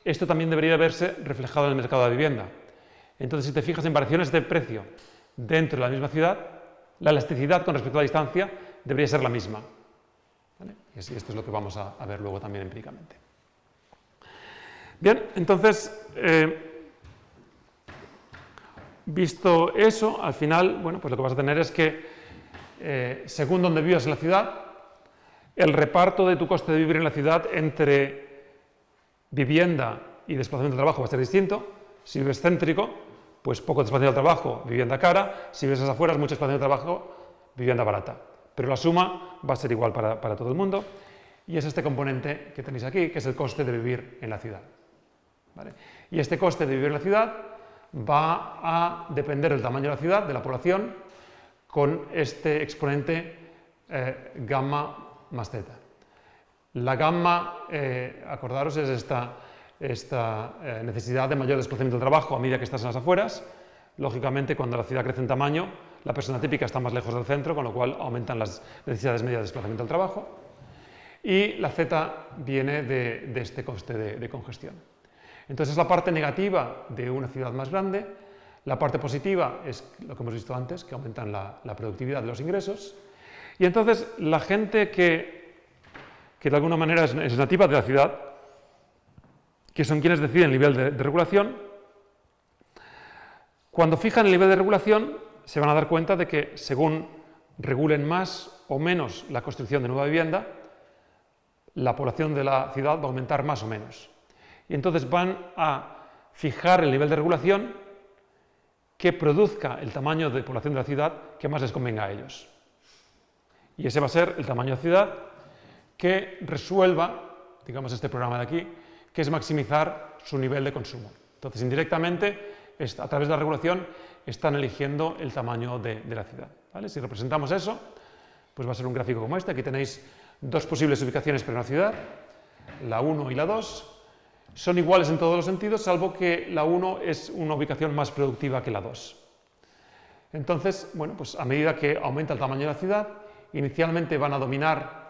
esto también debería verse reflejado en el mercado de vivienda. Entonces, si te fijas en variaciones de precio dentro de la misma ciudad, la elasticidad con respecto a la distancia debería ser la misma. ¿Vale? Y esto es lo que vamos a ver luego también empíricamente. Bien, entonces, visto eso, al final, bueno, pues lo que vas a tener es que, según donde vivas en la ciudad, el reparto de tu coste de vivir en la ciudad entre vivienda y desplazamiento de trabajo va a ser distinto. Si vives céntrico, pues poco desplazamiento de trabajo, vivienda cara. Si vives a las afueras, mucho desplazamiento de trabajo, vivienda barata. Pero la suma va a ser igual para todo el mundo. Y es este componente que tenéis aquí, que es el coste de vivir en la ciudad. ¿Vale? Y este coste de vivir en la ciudad va a depender del tamaño de la ciudad, de la población, con este exponente gamma más zeta. La gamma, acordaros, es esta necesidad de mayor desplazamiento del trabajo a medida que estás en las afueras. Lógicamente, cuando la ciudad crece en tamaño, la persona típica está más lejos del centro, con lo cual aumentan las necesidades medias de desplazamiento del trabajo. Y la z viene de este coste de congestión. Entonces, es la parte negativa de una ciudad más grande. La parte positiva es lo que hemos visto antes, que aumentan la productividad de los ingresos. Y entonces, la gente que de alguna manera es nativa de la ciudad, que son quienes deciden el nivel de regulación, cuando fijan el nivel de regulación se van a dar cuenta de que según regulen más o menos la construcción de nueva vivienda, la población de la ciudad va a aumentar más o menos. Y entonces van a fijar el nivel de regulación que produzca el tamaño de población de la ciudad que más les convenga a ellos. Y ese va a ser el tamaño de ciudad que resuelva, digamos, este programa de aquí, que es maximizar su nivel de consumo. Entonces, indirectamente, a través de la regulación, están eligiendo el tamaño de la ciudad. ¿Vale? Si representamos eso, pues va a ser un gráfico como este. Aquí tenéis dos posibles ubicaciones para una ciudad, la 1 y la 2. Son iguales en todos los sentidos, salvo que la 1 es una ubicación más productiva que la 2. Entonces, bueno, pues a medida que aumenta el tamaño de la ciudad, inicialmente van a dominar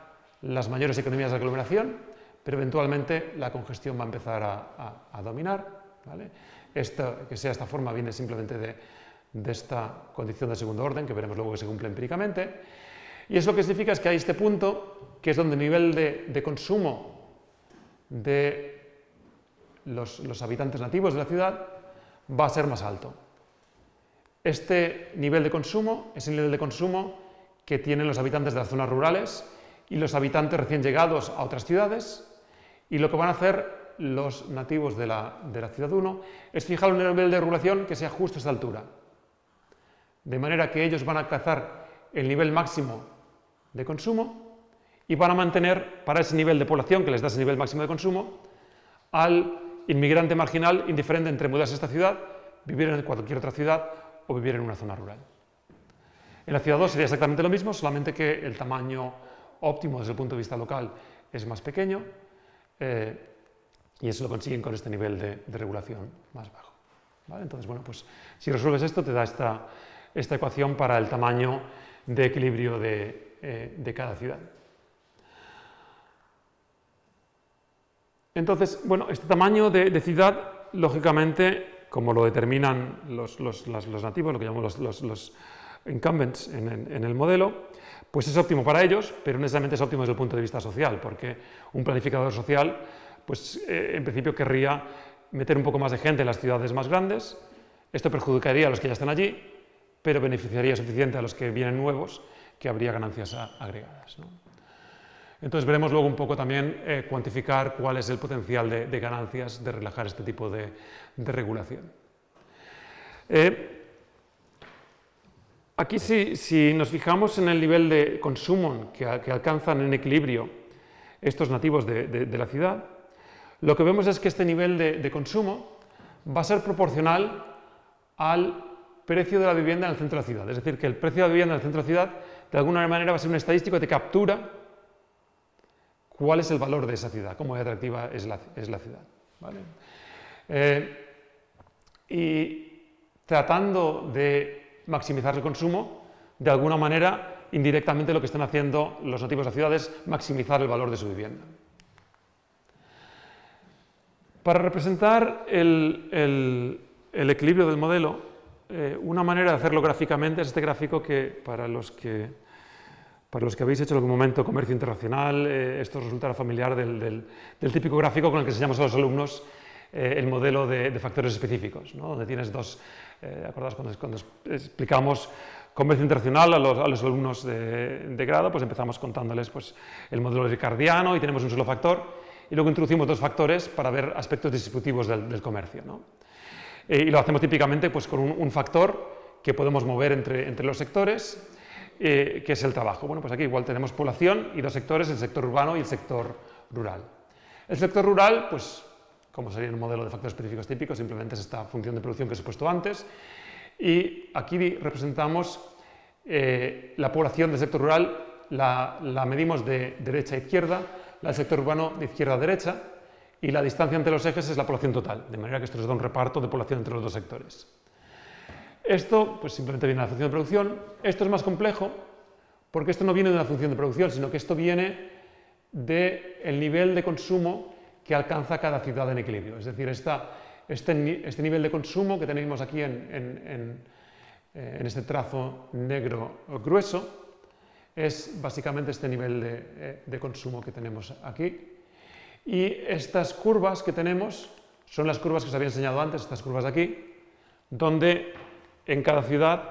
las mayores economías de aglomeración, pero eventualmente la congestión va a empezar a dominar. ¿Vale? Que sea esta forma viene simplemente de esta condición de segundo orden, que veremos luego que se cumple empíricamente. Y eso lo que significa es que hay este punto, que es donde el nivel de consumo de los habitantes nativos de la ciudad va a ser más alto. Este nivel de consumo es el nivel de consumo que tienen los habitantes de las zonas rurales y los habitantes recién llegados a otras ciudades, y lo que van a hacer los nativos de la ciudad 1 es fijar un nivel de regulación que sea justo a esta altura, de manera que ellos van a alcanzar el nivel máximo de consumo y van a mantener para ese nivel de población que les da ese nivel máximo de consumo al inmigrante marginal indiferente entre mudarse a esta ciudad, vivir en cualquier otra ciudad o vivir en una zona rural. En la ciudad 2 sería exactamente lo mismo, solamente que el tamaño óptimo desde el punto de vista local es más pequeño, y eso lo consiguen con este nivel de regulación más bajo. ¿Vale? Entonces, bueno, pues si resuelves esto te da esta ecuación para el tamaño de equilibrio de cada ciudad. Entonces, bueno, este tamaño de ciudad, lógicamente, como lo determinan los nativos, lo que llamamos los incumbents en el modelo, pues es óptimo para ellos, pero no necesariamente es óptimo desde el punto de vista social, porque un planificador social, pues en principio querría meter un poco más de gente en las ciudades más grandes. Esto perjudicaría a los que ya están allí, pero beneficiaría suficiente a los que vienen nuevos, que habría ganancias agregadas, ¿no? Entonces veremos luego un poco también cuantificar cuál es el potencial de ganancias de relajar este tipo de regulación. Aquí si nos fijamos en el nivel de consumo que alcanzan en equilibrio estos nativos de la ciudad, lo que vemos es que este nivel de consumo va a ser proporcional al precio de la vivienda en el centro de la ciudad. Es decir, que el precio de la vivienda en el centro de la ciudad de alguna manera va a ser un estadístico que te captura cuál es el valor de esa ciudad, cómo de atractiva es la ciudad. ¿Vale? Y tratando de maximizar el consumo, de alguna manera, indirectamente lo que están haciendo los nativos de la ciudad es maximizar el valor de su vivienda. Para representar el equilibrio del modelo, una manera de hacerlo gráficamente es este gráfico que para los que habéis hecho en algún momento comercio internacional, esto resultará familiar del típico gráfico con el que enseñamos a los alumnos el modelo de factores específicos, ¿no? Donde tienes dos, ¿acordáis cuando explicamos comercio internacional a los alumnos de grado? Pues empezamos contándoles pues, el modelo ricardiano y tenemos un solo factor y luego introducimos dos factores para ver aspectos distributivos del comercio, ¿no? Y lo hacemos típicamente pues, con un factor que podemos mover entre los sectores, que es el trabajo. Bueno, pues aquí igual tenemos población y dos sectores, el sector urbano y el sector rural. El sector rural, pues como sería un modelo de factores específicos típicos, simplemente es esta función de producción que os he puesto antes. Y aquí representamos la población del sector rural, la medimos de derecha a izquierda, la del sector urbano de izquierda a derecha, y la distancia entre los ejes es la población total, de manera que esto nos da un reparto de población entre los dos sectores. Esto pues simplemente viene de la función de producción. Esto es más complejo porque esto no viene de una función de producción, sino que esto viene del nivel de consumo que alcanza cada ciudad en equilibrio. Es decir, este nivel de consumo que tenemos aquí en este trazo negro grueso es básicamente este nivel de consumo que tenemos aquí. Y estas curvas que tenemos son las curvas que os había enseñado antes, estas curvas de aquí, donde en cada ciudad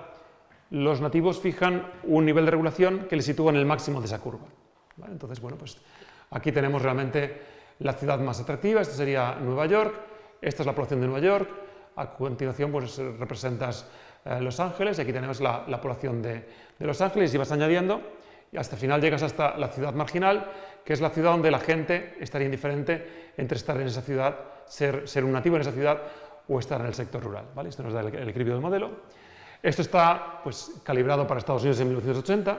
los nativos fijan un nivel de regulación que les sitúa en el máximo de esa curva, ¿vale? Entonces, bueno, pues aquí tenemos realmente la ciudad más atractiva, esta sería Nueva York, esta es la población de Nueva York, a continuación pues representas Los Ángeles, y aquí tenemos la población de Los Ángeles, y vas añadiendo, y hasta el final llegas hasta la ciudad marginal, que es la ciudad donde la gente estaría indiferente entre estar en esa ciudad, ser un nativo en esa ciudad, o estar en el sector rural, ¿vale? Esto nos da el equilibrio del modelo. Esto está pues, calibrado para Estados Unidos en 1980.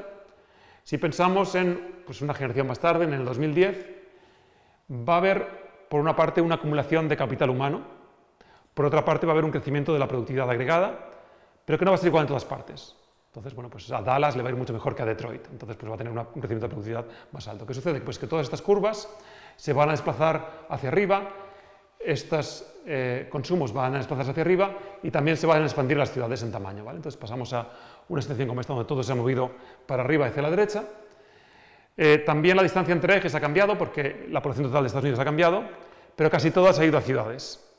Si pensamos en pues, una generación más tarde, en el 2010, va a haber, por una parte, una acumulación de capital humano, por otra parte va a haber un crecimiento de la productividad agregada, pero que no va a ser igual en todas partes. Entonces, bueno, pues a Dallas le va a ir mucho mejor que a Detroit, entonces pues va a tener un crecimiento de productividad más alto. ¿Qué sucede? Pues que todas estas curvas se van a desplazar hacia arriba, estos consumos van a desplazarse hacia arriba y también se van a expandir las ciudades en tamaño, ¿vale? Entonces pasamos a una situación como esta donde todo se ha movido para arriba y hacia la derecha. También la distancia entre ejes ha cambiado porque la población total de Estados Unidos ha cambiado, pero casi toda se ha ido a ciudades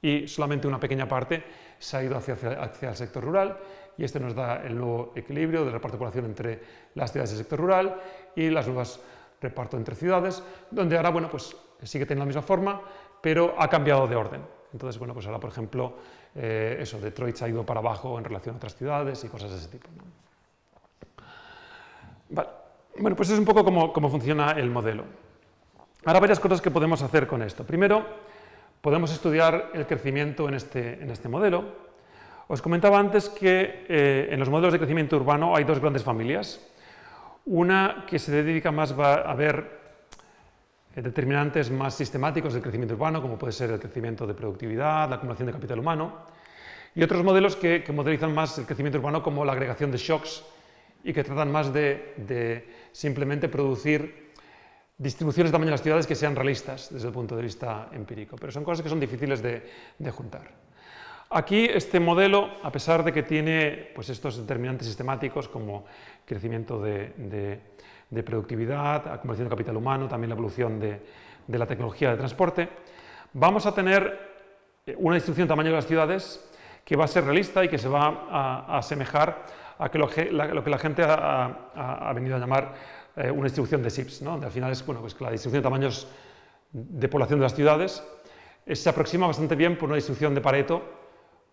y solamente una pequeña parte se ha ido hacia el sector rural, y este nos da el nuevo equilibrio del reparto de población entre las ciudades del sector rural y las nuevas reparto entre ciudades, donde ahora, bueno, pues sigue teniendo la misma forma, pero ha cambiado de orden. Entonces, bueno, pues ahora, por ejemplo, Detroit se ha ido para abajo en relación a otras ciudades y cosas de ese tipo, ¿no? Vale. Bueno, pues es un poco cómo funciona el modelo. Ahora, varias cosas que podemos hacer con esto. Primero, podemos estudiar el crecimiento en este modelo. Os comentaba antes que en los modelos de crecimiento urbano hay dos grandes familias. Una que se dedica más a ver determinantes más sistemáticos del crecimiento urbano, como puede ser el crecimiento de productividad, la acumulación de capital humano, y otros modelos que modelizan más el crecimiento urbano como la agregación de shocks y que tratan más de simplemente producir distribuciones de tamaño de las ciudades que sean realistas desde el punto de vista empírico, pero son cosas que son difíciles de juntar. Aquí este modelo, a pesar de que tiene pues, estos determinantes sistemáticos como crecimiento de productividad, acumulación de capital humano, también la evolución de la tecnología de transporte, vamos a tener una distribución de tamaño de las ciudades que va a ser realista y que se va a asemejar a lo que la gente ha venido a llamar una distribución de SIPS, ¿no? Donde al final es bueno, pues que la distribución de tamaños de población de las ciudades se aproxima bastante bien por una distribución de Pareto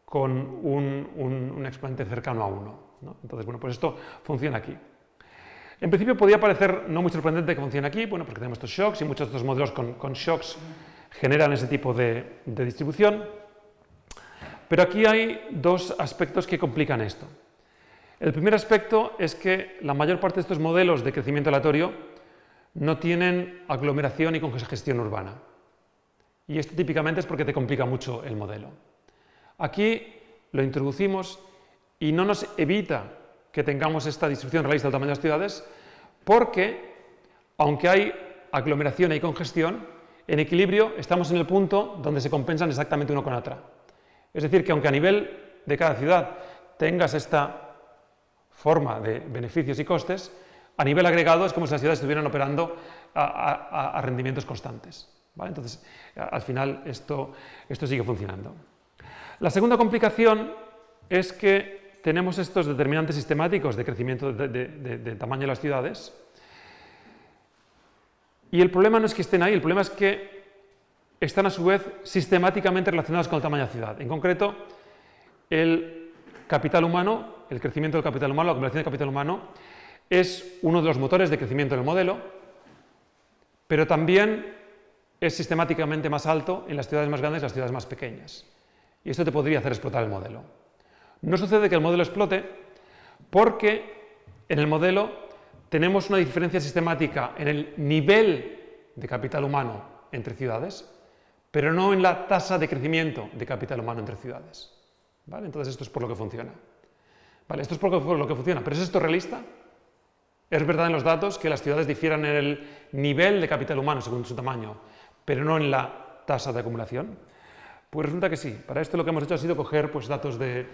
con un exponente cercano a 1, ¿no? Entonces, bueno, pues esto funciona aquí. En principio podría parecer no muy sorprendente que funcione aquí, bueno, porque tenemos estos shocks y muchos de estos modelos con shocks generan ese tipo de distribución, pero aquí hay dos aspectos que complican esto. El primer aspecto es que la mayor parte de estos modelos de crecimiento aleatorio no tienen aglomeración y congestión urbana, y esto típicamente es porque te complica mucho el modelo. Aquí lo introducimos y no nos evita que tengamos esta distribución realista del tamaño de las ciudades, porque, aunque hay aglomeración y congestión, en equilibrio estamos en el punto donde se compensan exactamente uno con otra. Es decir, que aunque a nivel de cada ciudad tengas esta forma de beneficios y costes, a nivel agregado es como si las ciudades estuvieran operando a rendimientos constantes, ¿vale? Entonces, al final esto sigue funcionando. La segunda complicación es que tenemos estos determinantes sistemáticos de crecimiento de tamaño de las ciudades, y el problema no es que estén ahí, el problema es que están a su vez sistemáticamente relacionados con el tamaño de la ciudad. En concreto, el capital humano, el crecimiento del capital humano, la acumulación de capital humano, es uno de los motores de crecimiento del modelo, pero también es sistemáticamente más alto en las ciudades más grandes y las ciudades más pequeñas. Y esto te podría hacer explotar el modelo. No sucede que el modelo explote porque en el modelo tenemos una diferencia sistemática en el nivel de capital humano entre ciudades, pero no en la tasa de crecimiento de capital humano entre ciudades, ¿vale? Entonces esto es por lo que funciona. ¿Vale? Esto es por lo que funciona, pero ¿es esto realista? Es verdad en los datos que las ciudades difieran en el nivel de capital humano según su tamaño, pero no en la tasa de acumulación. Pues resulta que sí. Para esto lo que hemos hecho ha sido coger pues, datos del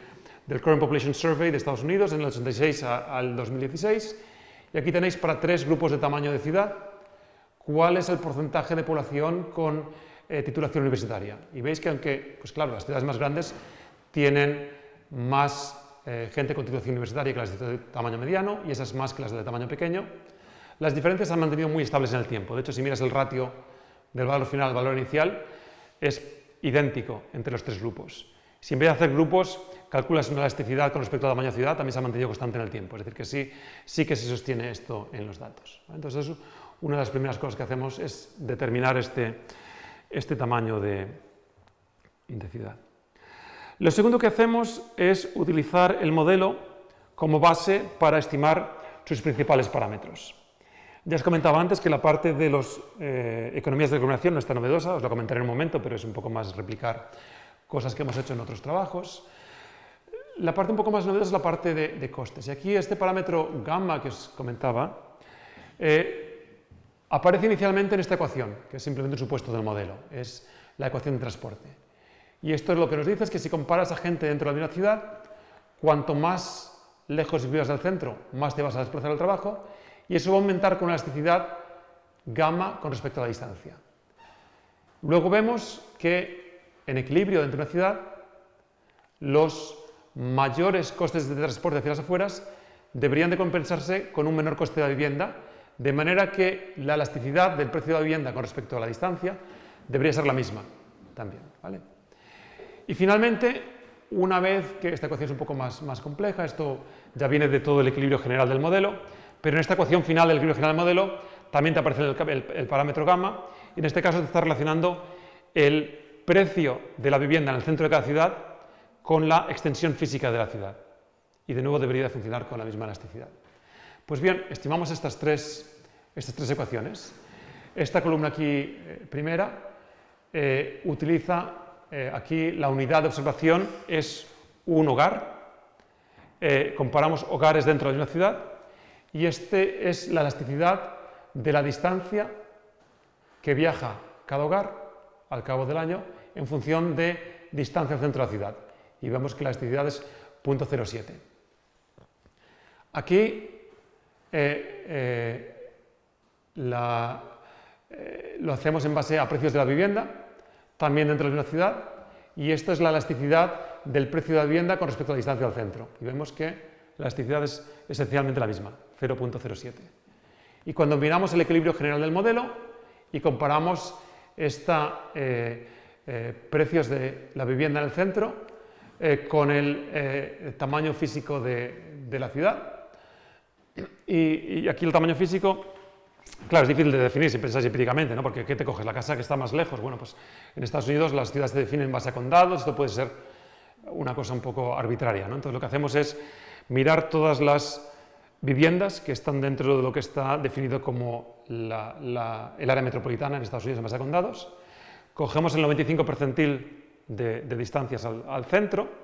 Current Population Survey de Estados Unidos en el 86 al 2016, y aquí tenéis para 3 grupos de tamaño de ciudad cuál es el porcentaje de población con titulación universitaria. Y veis que aunque, pues claro, las ciudades más grandes tienen más gente con titulación universitaria que las de tamaño mediano, y esas más que las de tamaño pequeño, las diferencias se han mantenido muy estables en el tiempo. De hecho, si miras el ratio del valor final al valor inicial, es idéntico entre los 3 grupos. Si en vez de hacer grupos calculas una elasticidad con respecto al tamaño de ciudad, también se ha mantenido constante en el tiempo. Es decir, que sí que se sostiene esto en los datos. Entonces, una de las primeras cosas que hacemos es determinar este tamaño de ciudad. Lo segundo que hacemos es utilizar el modelo como base para estimar sus principales parámetros. Ya os comentaba antes que la parte de las economías de aglomeración no está novedosa, os lo comentaré en un momento, pero es un poco más replicar cosas que hemos hecho en otros trabajos. La parte un poco más novedosa es la parte de costes. Y aquí este parámetro gamma que os comentaba aparece inicialmente en esta ecuación, que es simplemente un supuesto del modelo, es la ecuación de transporte. Y esto es lo que nos dice es que si comparas a gente dentro de la misma ciudad, cuanto más lejos vivas del centro, más te vas a desplazar al trabajo, y eso va a aumentar con una elasticidad gamma con respecto a la distancia. Luego vemos que en equilibrio dentro de una ciudad, los mayores costes de transporte hacia las afueras deberían de compensarse con un menor coste de la vivienda, de manera que la elasticidad del precio de la vivienda con respecto a la distancia debería ser la misma también, ¿vale? Y finalmente, una vez que esta ecuación es un poco más compleja, esto ya viene de todo el equilibrio general del modelo, pero en esta ecuación final del equilibrio general del modelo también te aparece el parámetro gamma, y en este caso te está relacionando el precio de la vivienda en el centro de cada ciudad con la extensión física de la ciudad. Y de nuevo debería de funcionar con la misma elasticidad. Pues bien, estimamos estas tres ecuaciones. Esta columna aquí, primera, utiliza aquí la unidad de observación es un hogar. Comparamos hogares dentro de una ciudad, y este es la elasticidad de la distancia que viaja cada hogar al cabo del año en función de distancia al centro de la ciudad. Y vemos que la elasticidad es 0.07. Aquí lo hacemos en base a precios de la vivienda, también dentro de una ciudad, y esta es la elasticidad del precio de la vivienda con respecto a la distancia al centro. Y vemos que la elasticidad es esencialmente la misma, 0.07. Y cuando miramos el equilibrio general del modelo y comparamos precios de la vivienda en el centro con el tamaño físico de la ciudad, y aquí el tamaño físico, claro, es difícil de definir si pensáis empíricamente, ¿no? Porque ¿qué te coges? ¿La casa que está más lejos? Bueno, pues en Estados Unidos las ciudades se definen en base a condados, esto puede ser una cosa un poco arbitraria, ¿no? Entonces lo que hacemos es mirar todas las viviendas que están dentro de lo que está definido como el área metropolitana en Estados Unidos en base a condados, cogemos el 95 percentil de distancias al centro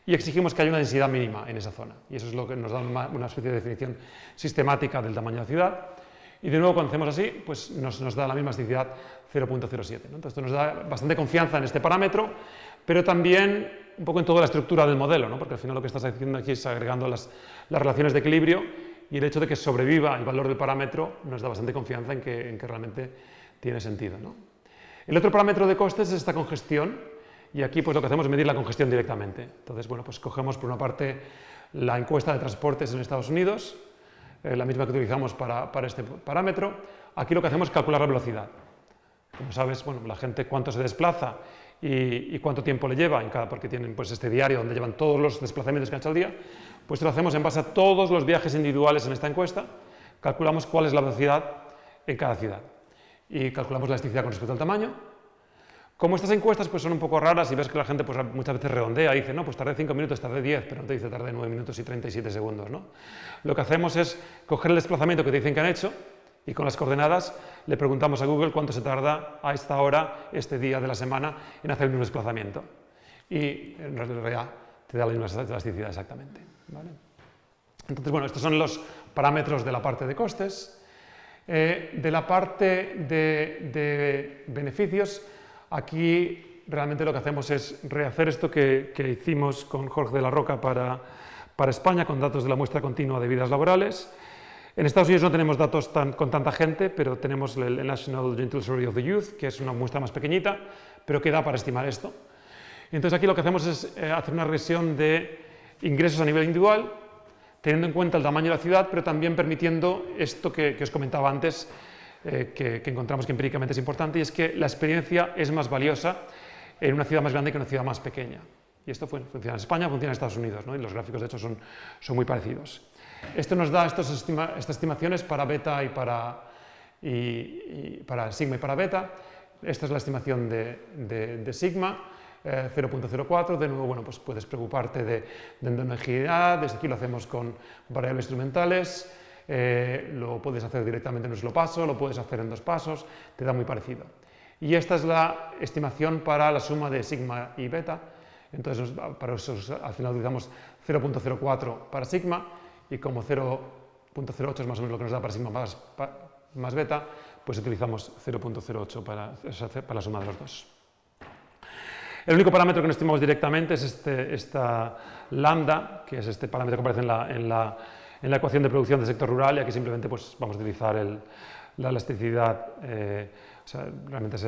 y exigimos que haya una densidad mínima en esa zona, y eso es lo que nos da una especie de definición sistemática del tamaño de la ciudad. Y de nuevo, cuando hacemos así, pues nos da la misma elasticidad 0.07, ¿no? Entonces esto nos da bastante confianza en este parámetro pero también un poco en toda la estructura del modelo, ¿no? Porque al final lo que estás haciendo aquí es agregando las relaciones de equilibrio, y el hecho de que sobreviva el valor del parámetro nos da bastante confianza en que realmente tiene sentido, ¿no? El otro parámetro de costes es esta congestión, y aquí pues lo que hacemos es medir la congestión directamente. Entonces, bueno, pues cogemos por una parte la encuesta de transportes en Estados Unidos, la misma que utilizamos para este parámetro. Aquí lo que hacemos es calcular la velocidad. Como sabes, bueno, la gente cuánto se desplaza y cuánto tiempo le lleva, porque tienen pues este diario donde llevan todos los desplazamientos que han hecho al día, pues lo hacemos en base a todos los viajes individuales en esta encuesta, calculamos cuál es la velocidad en cada ciudad y calculamos la elasticidad con respecto al tamaño. Como estas encuestas pues son un poco raras y ves que la gente pues muchas veces redondea y dice, no, pues tardé 5 minutos, tardé 10, pero no te dice tardé 9 minutos y 37 segundos, ¿no? Lo que hacemos es coger el desplazamiento que te dicen que han hecho y con las coordenadas le preguntamos a Google cuánto se tarda a esta hora, este día de la semana, en hacer el mismo desplazamiento. Y en realidad te da la misma elasticidad exactamente, ¿vale? Entonces, bueno, estos son los parámetros de la parte de costes. De la parte de beneficios, aquí realmente lo que hacemos es rehacer esto que hicimos con Jorge de la Roca para España, con datos de la muestra continua de vidas laborales. En Estados Unidos no tenemos datos con tanta gente, pero tenemos el National Gentle Survey of the Youth, que es una muestra más pequeñita, pero que da para estimar esto. Entonces aquí lo que hacemos es hacer una regresión de ingresos a nivel individual, teniendo en cuenta el tamaño de la ciudad, pero también permitiendo esto que os comentaba antes, que encontramos que empíricamente es importante, y es que la experiencia es más valiosa en una ciudad más grande que en una ciudad más pequeña. Y esto funciona en España, funciona en Estados Unidos, ¿no? Y los gráficos de hecho son muy parecidos. Esto nos da estas estimaciones para beta y para sigma y para beta. Esta es la estimación de sigma, 0.04. De nuevo, bueno, pues puedes preocuparte de endogeneidad. Desde aquí lo hacemos con variables instrumentales. Lo puedes hacer directamente en un solo paso, lo puedes hacer en 2 pasos, te da muy parecido. Y esta es la estimación para la suma de sigma y beta. Entonces, para eso al final utilizamos 0.04 para sigma, y como 0.08 es más o menos lo que nos da para sigma más beta, pues utilizamos 0.08 para la suma de los dos. El único parámetro que no estimamos directamente es esta lambda, que es este parámetro que aparece en la ecuación de producción del sector rural, y aquí simplemente pues, vamos a utilizar la elasticidad, o sea, realmente es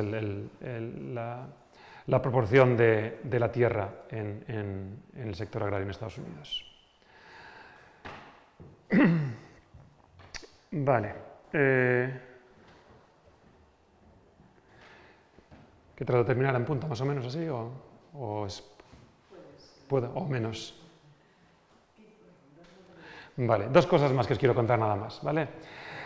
la proporción de la tierra en el sector agrario en Estados Unidos. Vale. ¿Qué trato de terminar en punto, más o menos así? ¿O menos? Vale, 2 cosas más que os quiero contar nada más, ¿vale?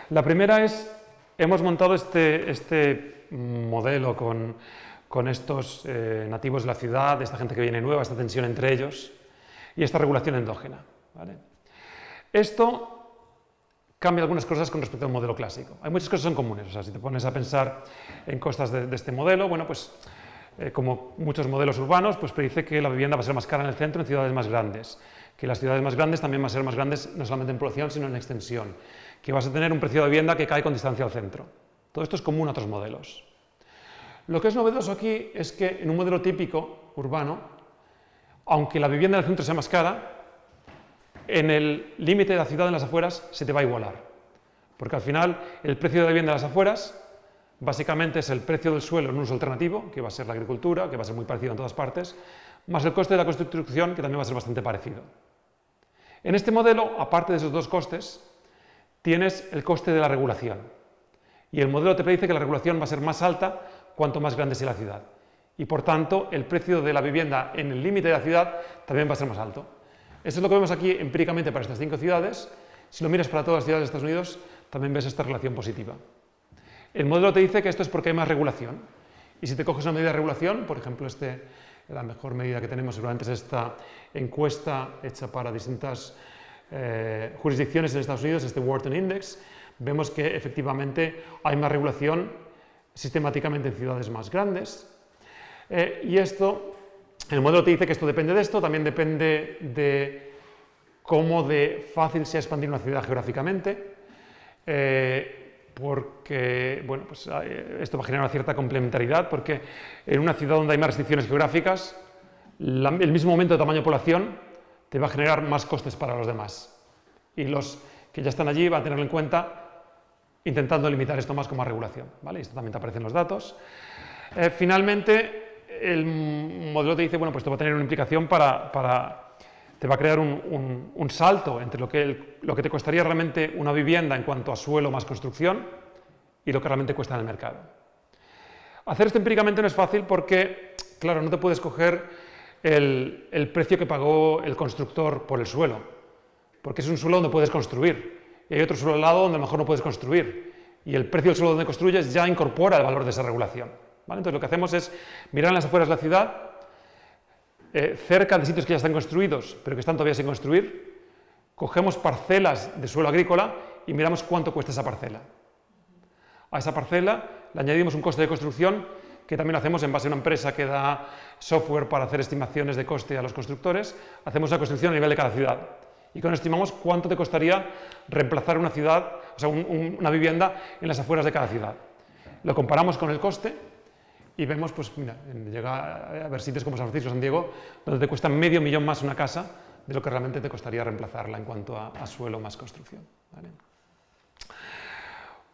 La primera es, hemos montado este modelo con estos nativos de la ciudad, esta gente que viene nueva, esta tensión entre ellos y esta regulación endógena, ¿vale? Esto cambia algunas cosas con respecto al modelo clásico. Hay muchas cosas que son comunes, o sea, si te pones a pensar en cosas de este modelo, bueno, pues como muchos modelos urbanos, pues predice que la vivienda va a ser más cara en el centro en ciudades más grandes, que las ciudades más grandes también van a ser más grandes no solamente en población, sino en extensión, que vas a tener un precio de vivienda que cae con distancia al centro. Todo esto es común a otros modelos. Lo que es novedoso aquí es que en un modelo típico urbano, aunque la vivienda del centro sea más cara, en el límite de la ciudad, en las afueras, se te va a igualar. Porque al final, el precio de la vivienda en las afueras, básicamente es el precio del suelo en un uso alternativo, que va a ser la agricultura, que va a ser muy parecido en todas partes, más el coste de la construcción, que también va a ser bastante parecido. En este modelo, aparte de esos 2 costes, tienes el coste de la regulación. Y el modelo te predice que la regulación va a ser más alta cuanto más grande sea la ciudad. Y por tanto, el precio de la vivienda en el límite de la ciudad también va a ser más alto. Esto es lo que vemos aquí empíricamente para estas 5 ciudades. Si lo miras para todas las ciudades de Estados Unidos, también ves esta relación positiva. El modelo te dice que esto es porque hay más regulación. Y si te coges una medida de regulación, por ejemplo, la mejor medida que tenemos seguramente es esta encuesta hecha para distintas jurisdicciones en Estados Unidos, este Wharton Index, vemos que efectivamente hay más regulación sistemáticamente en ciudades más grandes. Y esto, el modelo te dice que esto depende de esto, también depende de cómo de fácil sea expandir una ciudad geográficamente, porque bueno, pues esto va a generar una cierta complementariedad, porque en una ciudad donde hay más restricciones geográficas, el mismo aumento de tamaño de población te va a generar más costes para los demás. Y los que ya están allí van a tenerlo en cuenta intentando limitar esto más con más regulación, ¿vale? Esto también te aparece en los datos. Finalmente, el modelo te dice, bueno, pues esto va a tener una implicación te va a crear un salto entre lo que te costaría realmente una vivienda en cuanto a suelo más construcción y lo que realmente cuesta en el mercado. Hacer esto empíricamente no es fácil porque, claro, no te puedes coger el precio que pagó el constructor por el suelo, porque es un suelo donde puedes construir, y hay otro suelo al lado donde a lo mejor no puedes construir, y el precio del suelo donde construyes ya incorpora el valor de esa regulación, ¿vale? Entonces lo que hacemos es mirar en las afueras de la ciudad, cerca de sitios que ya están construidos, pero que están todavía sin construir, cogemos parcelas de suelo agrícola y miramos cuánto cuesta esa parcela. A esa parcela le añadimos un coste de construcción que también lo hacemos en base a una empresa que da software para hacer estimaciones de coste a los constructores. Hacemos una construcción a nivel de cada ciudad y con eso estimamos cuánto te costaría reemplazar una ciudad, o sea, una vivienda en las afueras de cada ciudad. Lo comparamos con el coste y vemos, pues mira, llega a haber sitios como San Francisco, San Diego, donde te cuesta medio millón más una casa de lo que realmente te costaría reemplazarla en cuanto a suelo más construcción, ¿vale?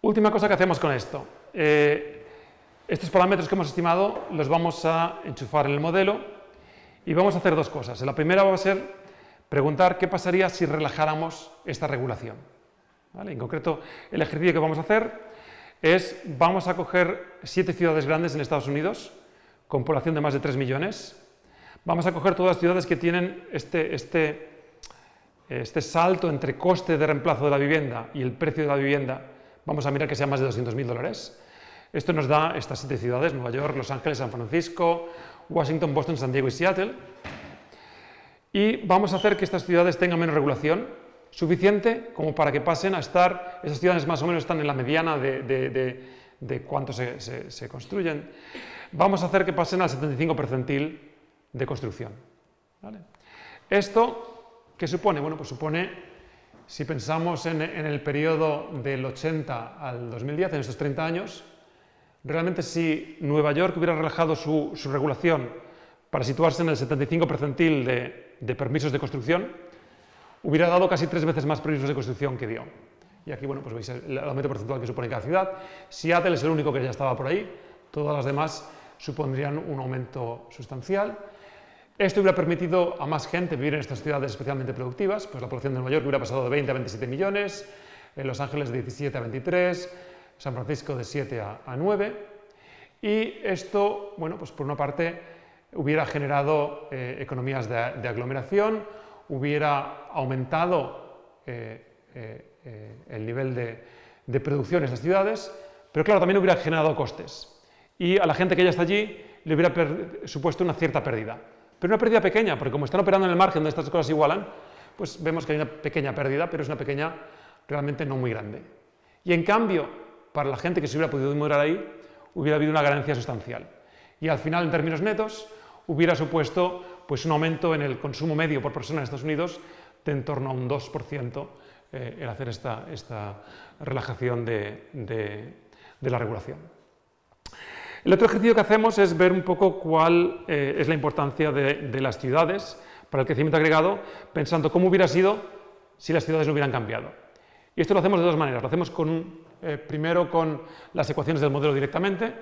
Última cosa que hacemos con esto. Estos parámetros que hemos estimado los vamos a enchufar en el modelo y vamos a hacer dos cosas. La primera va a ser preguntar qué pasaría si relajáramos esta regulación, ¿vale? En concreto, el ejercicio que vamos a hacer es, vamos a coger 7 ciudades grandes en Estados Unidos, con población de más de 3 millones. Vamos a coger todas las ciudades que tienen este salto entre coste de reemplazo de la vivienda y el precio de la vivienda. Vamos a mirar que sea más de $200.000. Esto nos da estas 7 ciudades: Nueva York, Los Ángeles, San Francisco, Washington, Boston, San Diego y Seattle. Y vamos a hacer que estas ciudades tengan menos regulación, suficiente como para que pasen a estar, esas ciudades más o menos están en la mediana de cuánto se construyen. Vamos a hacer que pasen al 75 percentil de construcción, ¿vale? ¿Esto qué supone? Bueno, pues supone, si pensamos en el periodo del 80 al 2010, en estos 30 años, realmente si Nueva York hubiera relajado su regulación para situarse en el 75 percentil de permisos de construcción, hubiera dado casi 3 veces más permisos de construcción que dio. Y aquí, bueno, pues veis el aumento porcentual que supone cada ciudad. Seattle es el único que ya estaba por ahí, todas las demás supondrían un aumento sustancial. Esto hubiera permitido a más gente vivir en estas ciudades especialmente productivas, pues la población de Nueva York hubiera pasado de 20 a 27 millones, en Los Ángeles de 17 a 23, San Francisco de 7 a 9, y esto, bueno, pues por una parte hubiera generado economías de aglomeración, hubiera aumentado el nivel de producción en estas ciudades, pero claro, también hubiera generado costes, y a la gente que ya está allí le hubiera supuesto una cierta pérdida. Pero una pérdida pequeña, porque como están operando en el margen donde estas cosas igualan, pues vemos que hay una pequeña pérdida, pero es una pequeña realmente no muy grande. Y en cambio, para la gente que se hubiera podido morar ahí, hubiera habido una ganancia sustancial. Y al final, en términos netos, hubiera supuesto pues, un aumento en el consumo medio por persona en Estados Unidos de en torno a un 2% el hacer esta relajación de la regulación. El otro ejercicio que hacemos es ver un poco cuál es la importancia de las ciudades para el crecimiento agregado, pensando cómo hubiera sido si las ciudades no hubieran cambiado. Y esto lo hacemos de dos maneras. Lo hacemos primero con las ecuaciones del modelo directamente,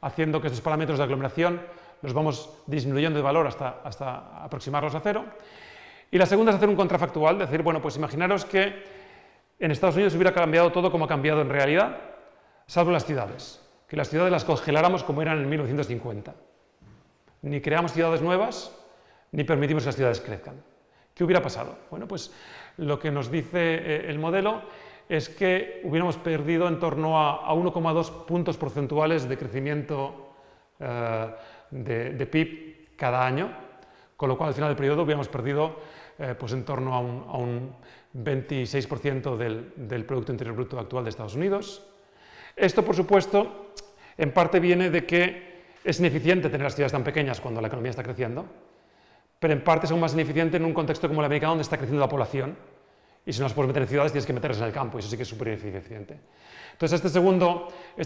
haciendo que estos parámetros de aglomeración los vamos disminuyendo de valor hasta aproximarlos a cero. Y la segunda es hacer un contrafactual, decir, bueno, pues imaginaros que en Estados Unidos hubiera cambiado todo como ha cambiado en realidad, salvo las ciudades. Que las ciudades las congeláramos como eran en 1950. Ni creamos ciudades nuevas, ni permitimos que las ciudades crezcan. ¿Qué hubiera pasado? Bueno, pues lo que nos dice el modelo es que hubiéramos perdido en torno a 1,2 puntos porcentuales de crecimiento de PIB cada año, con lo cual al final del periodo hubiéramos perdido pues en torno a un 26% del Producto Interior Bruto actual de Estados Unidos. Esto, por supuesto, en parte viene de que es ineficiente tener las ciudades tan pequeñas cuando la economía está creciendo, pero en parte es aún más ineficiente en un contexto como el americano donde está creciendo la población y si no las puedes meter en ciudades tienes que meterlas en el campo y eso sí que es súper ineficiente. Entonces este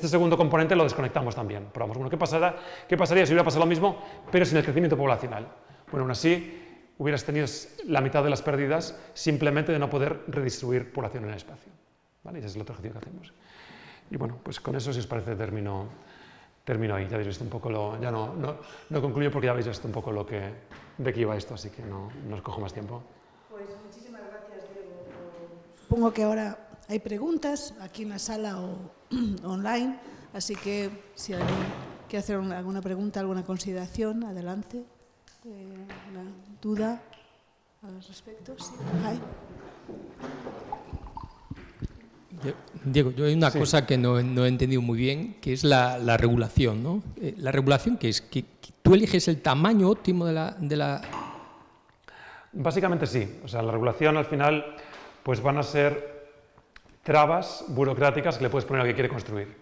segundo componente lo desconectamos también. Probamos, bueno, ¿qué pasaría si hubiera pasado lo mismo pero sin el crecimiento poblacional? Bueno, aún así, hubieras tenido la mitad de las pérdidas simplemente de no poder redistribuir población en el espacio. ¿Vale? Y ese es el otro ejercicio que hacemos. Y bueno, pues con eso, si os parece, termino ahí. Ya habéis visto un poco ya no concluyo porque ya habéis visto un poco de qué iba esto, así que no os cojo más tiempo. Pues muchísimas gracias, Diego. Supongo que ahora hay preguntas aquí en la sala o online, así que si alguien quiere hacer alguna pregunta, alguna consideración, adelante. ¿Una duda al respecto? Sí, hay. Diego, yo hay una cosa que no he entendido muy bien, que es la regulación, ¿no? La regulación, que es que tú eliges el tamaño óptimo de la... Básicamente sí. O sea, la regulación al final pues van a ser trabas burocráticas que le puedes poner al que quiere construir.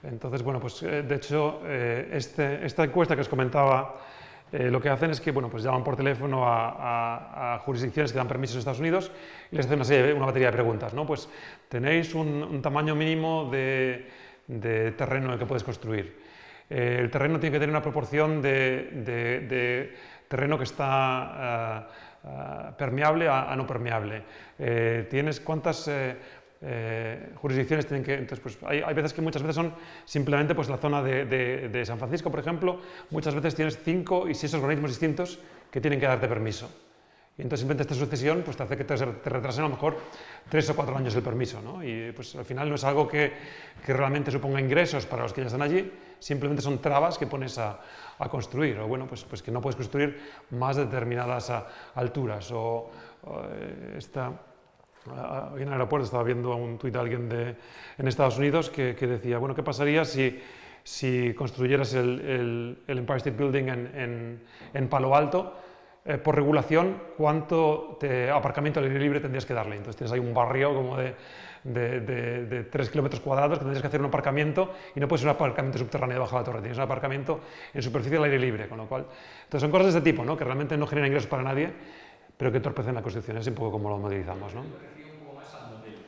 Entonces, bueno, pues de hecho, esta encuesta que os comentaba, lo que hacen es que, bueno, pues llaman por teléfono a jurisdicciones que dan permisos en Estados Unidos y les hacen una batería de preguntas, ¿no? Pues tenéis un tamaño mínimo de terreno en el que puedes construir. El terreno tiene que tener una proporción de terreno que está permeable a no permeable. Tienes cuántas jurisdicciones tienen que... Entonces, pues hay veces que muchas veces son simplemente pues la zona de San Francisco, por ejemplo, muchas veces tienes 5 y 6 organismos distintos que tienen que darte permiso. Y entonces simplemente esta sucesión pues, te hace que te retrasen a lo mejor 3 o 4 años el permiso, ¿no? Y pues al final no es algo que realmente suponga ingresos para los que ya están allí, simplemente son trabas que pones a construir, o bueno, pues que no puedes construir más de determinadas alturas, hoy en el aeropuerto estaba viendo un tuit de alguien en Estados Unidos que decía, bueno, ¿qué pasaría si construyeras el Empire State Building en Palo Alto? Por regulación, ¿cuánto aparcamiento al aire libre tendrías que darle? Entonces tienes ahí un barrio como de 3 kilómetros cuadrados que tendrías que hacer un aparcamiento y no puede ser un aparcamiento subterráneo debajo de la torre, tienes un aparcamiento en superficie al aire libre, con lo cual... Entonces son cosas de este tipo, ¿no? Que realmente no generan ingresos para nadie, pero que entorpecen la construcción, es un poco como lo modelizamos, ¿no?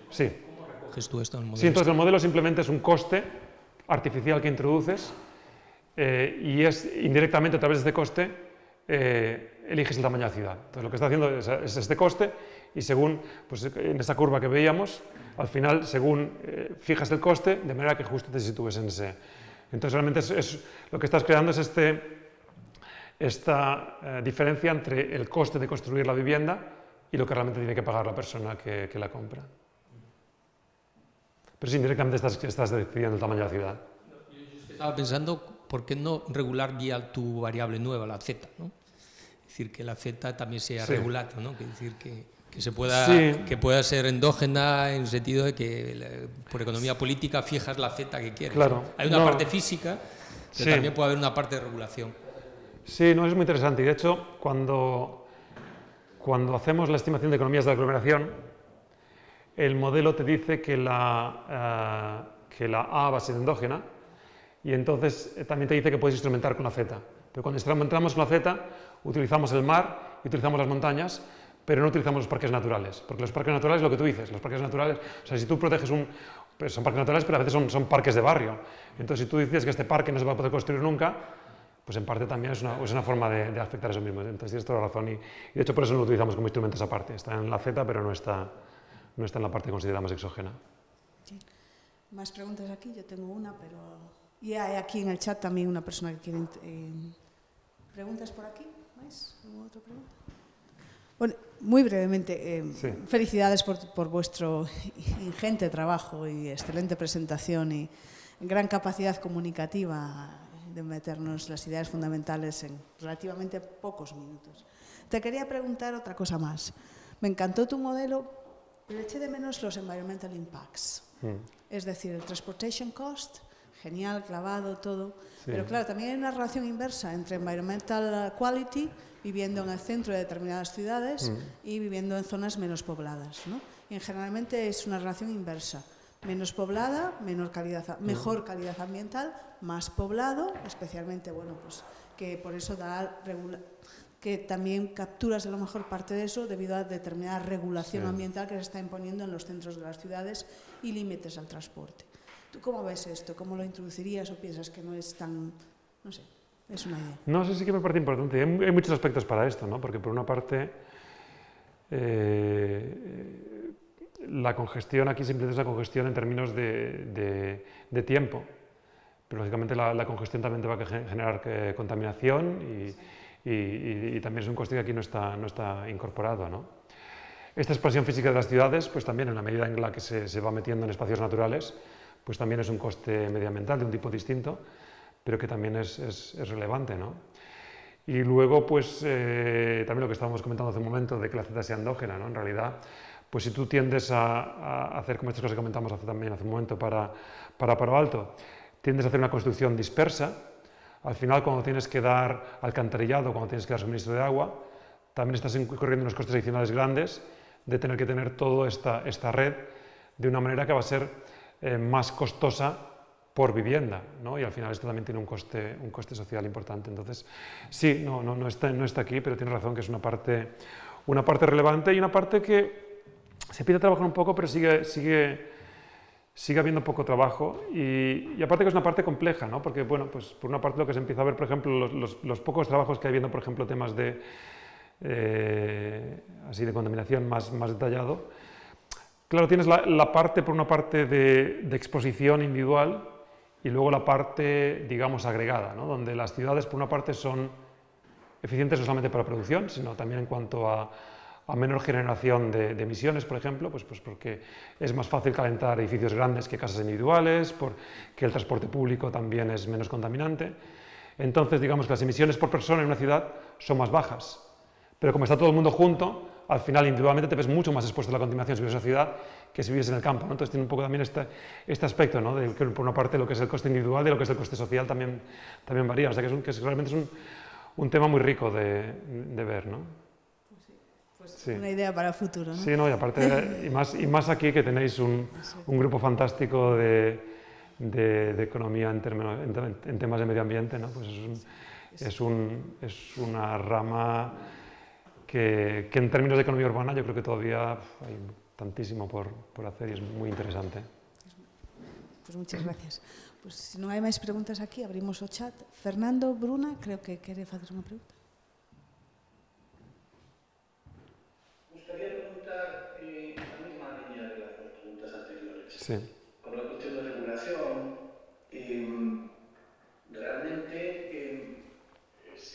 Sí. ¿Cómo recoges tú esto en el modelo? Sí, entonces el modelo simplemente es un coste artificial que introduces y es indirectamente a través de este coste eliges el tamaño de la ciudad. Entonces lo que está haciendo es este coste y según, pues en esa curva que veíamos, al final, según fijas el coste, de manera que justo te sitúes en ese... Entonces realmente lo que estás creando es esta diferencia entre el coste de construir la vivienda y lo que realmente tiene que pagar la persona que la compra. Pero sí, indirectamente estás decidiendo el tamaño de la ciudad. Yo estaba pensando, ¿por qué no regular ya tu variable nueva, la Z, ¿no? Es decir, que la Z también sea regulada, ¿no? Es decir, que pueda ser endógena en el sentido de que por economía política fijas la Z que quieres. Claro. ¿No? Hay una parte física, pero también puede haber una parte de regulación. Sí, no, es muy interesante. Y de hecho, cuando hacemos la estimación de economías de aglomeración, el modelo te dice que la A va a ser endógena y entonces también te dice que puedes instrumentar con la Z. Pero cuando instrumentamos con la Z, utilizamos el mar, utilizamos las montañas, pero no utilizamos los parques naturales. Porque los parques naturales, lo que tú dices, los parques naturales, o sea, si tú proteges pues son parques naturales, pero a veces son parques de barrio. Entonces, si tú dices que este parque no se va a poder construir nunca, pues en parte también es una forma de afectar eso mismo. Entonces, tienes toda la razón y de hecho por eso no lo utilizamos como instrumentos aparte. Está en la Z, pero no está en la parte que consideramos exógena. Sí. Más preguntas aquí, yo tengo una, pero... Y hay aquí en el chat también una persona que quiere... ¿Preguntas por aquí? ¿Más? ¿Alguna otra pregunta? Bueno, muy brevemente, felicidades por vuestro ingente trabajo y excelente presentación y gran capacidad comunicativa de meternos las ideas fundamentales en relativamente pocos minutos. Te quería preguntar otra cosa más. Me encantó tu modelo, pero eché de menos los environmental impacts. Es decir, el transportation cost, genial, clavado, todo. Sí. Pero claro, también hay una relación inversa entre environmental quality, viviendo en el centro de determinadas ciudades y viviendo en zonas menos pobladas, ¿no? Y generalmente es una relación inversa. Menos poblada, mejor calidad ambiental, más poblado, especialmente, bueno, pues que por eso que también capturas a lo mejor parte de eso debido a determinada regulación ambiental que se está imponiendo en los centros de las ciudades y límites al transporte. ¿Tú cómo ves esto? ¿Cómo lo introducirías o piensas que no es tan, no sé? Es una idea. No, eso sí que me parece importante. Hay muchos aspectos para esto, ¿no? Porque por una parte la congestión aquí simplemente es una congestión en términos de tiempo, pero lógicamente la congestión también te va a generar contaminación y también es un coste que aquí no está incorporado, ¿no? Esta expansión física de las ciudades, pues también en la medida en la que se va metiendo en espacios naturales, pues también es un coste medioambiental de un tipo distinto, pero que también es relevante, ¿no? Y luego, pues también lo que estábamos comentando hace un momento, de que la ciudad sea endógena, ¿no? En realidad, pues si tú tiendes a hacer como estas cosas que comentamos también hace un momento para Palo Alto, tiendes a hacer una construcción dispersa, al final cuando tienes que dar alcantarillado, cuando tienes que dar suministro de agua, también estás incurriendo unos costes adicionales grandes de tener que tener toda esta red de una manera que va a ser más costosa por vivienda, ¿no? Y al final esto también tiene un coste social importante. Entonces, sí, no está aquí, pero tiene razón que es una parte relevante y una parte que se empieza a trabajar un poco, pero sigue habiendo poco trabajo y aparte que es una parte compleja, ¿no? Porque, bueno, pues por una parte lo que se empieza a ver, por ejemplo, los pocos trabajos que hay viendo, por ejemplo, temas de contaminación más detallado. Claro, tienes la parte, por una parte, de exposición individual y luego la parte, digamos, agregada, ¿no? Donde las ciudades, por una parte, son eficientes no solamente para producción, sino también en cuanto a menor generación de emisiones, por ejemplo, pues porque es más fácil calentar edificios grandes que casas individuales, porque el transporte público también es menos contaminante. Entonces, digamos que las emisiones por persona en una ciudad son más bajas. Pero como está todo el mundo junto, al final individualmente te ves mucho más expuesto a la contaminación si vives en una ciudad que si vives en el campo, ¿no? Entonces tiene un poco también este aspecto, ¿no? De que por una parte lo que es el coste individual y lo que es el coste social también varía. O sea que realmente es un tema muy rico de ver, ¿no? Pues Sí. Una idea para el futuro, ¿no? Sí, no, y aparte, y más aquí que tenéis un grupo fantástico de economía en temas de medio ambiente, ¿no? Pues es una rama que en términos de economía urbana yo creo que todavía hay tantísimo por hacer y es muy interesante. Pues muchas gracias. Pues si non hai máis preguntas aquí, abrimos o chat. Fernando Bruna, creo que quere facer unha pregunta. Gustaría preguntar en la misma línea de las dos preguntas anteriores. Sí. Con la cuestión de regulación, realmente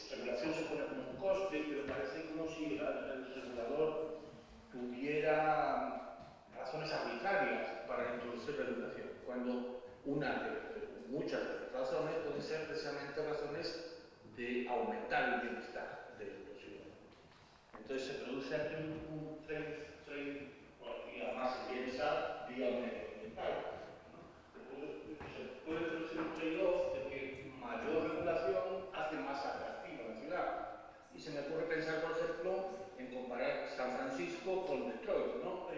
regulación se pone como un coste, pero parece como si el regulador tuviera razones arbitrarias para introducir la educación, cuando muchas de las razones pueden ser precisamente razones de aumentar el bienestar de los ciudadanos. Entonces se produce aquí un trade, y además el bienestar vía medioambiental. Se puede producir un trade-off de que mayor regulación hace más atractiva la ciudad. Y se me ocurre pensar, por ejemplo, en comparar San Francisco con Detroit, ¿no?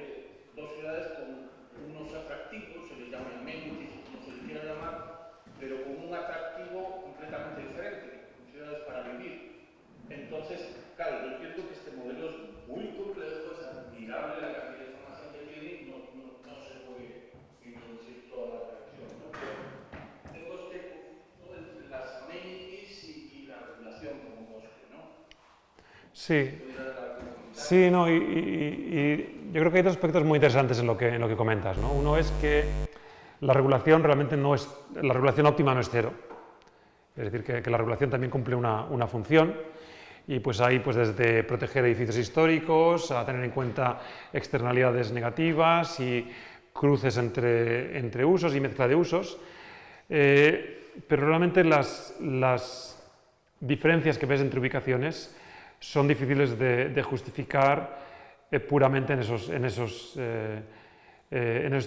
Dos ciudades con unos atractivos, se les llama amenities, como se les quiera llamar, pero con un atractivo completamente diferente, con ciudades para vivir. Entonces, claro, yo entiendo que este modelo es muy complejo, es admirable la cantidad de información que tiene y no se puede introducir toda la atracción, ¿no? Tengo este conflicto entre las amenities y la regulación como bosque, ¿no? Sí. Sí, no, y yo creo que hay dos aspectos muy interesantes en lo que comentas, ¿no? Uno es que la regulación realmente la regulación óptima no es cero. Es decir, que la regulación también cumple una función y pues hay pues desde proteger edificios históricos a tener en cuenta externalidades negativas y cruces entre usos y mezcla de usos, pero realmente las diferencias que ves entre ubicaciones son difíciles de justificar puramente en esos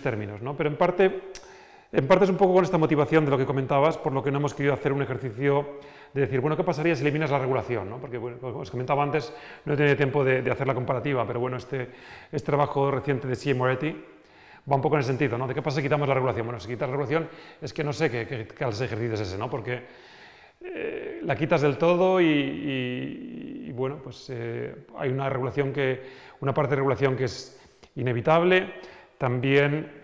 términos, ¿no? Pero en parte es un poco con esta motivación de lo que comentabas, por lo que no hemos querido hacer un ejercicio de decir, bueno, ¿qué pasaría si eliminas la regulación, ¿no? Porque, bueno, como os comentaba antes, no he tenido tiempo de hacer la comparativa, pero bueno, este trabajo reciente de C.A. Moretti va un poco en el sentido, ¿no? ¿De qué pasa si quitamos la regulación? Bueno, si quitas la regulación es que no sé qué ejercicio es ese, ¿no? Porque la quitas del todo y bueno, pues hay una parte de regulación que es inevitable. También,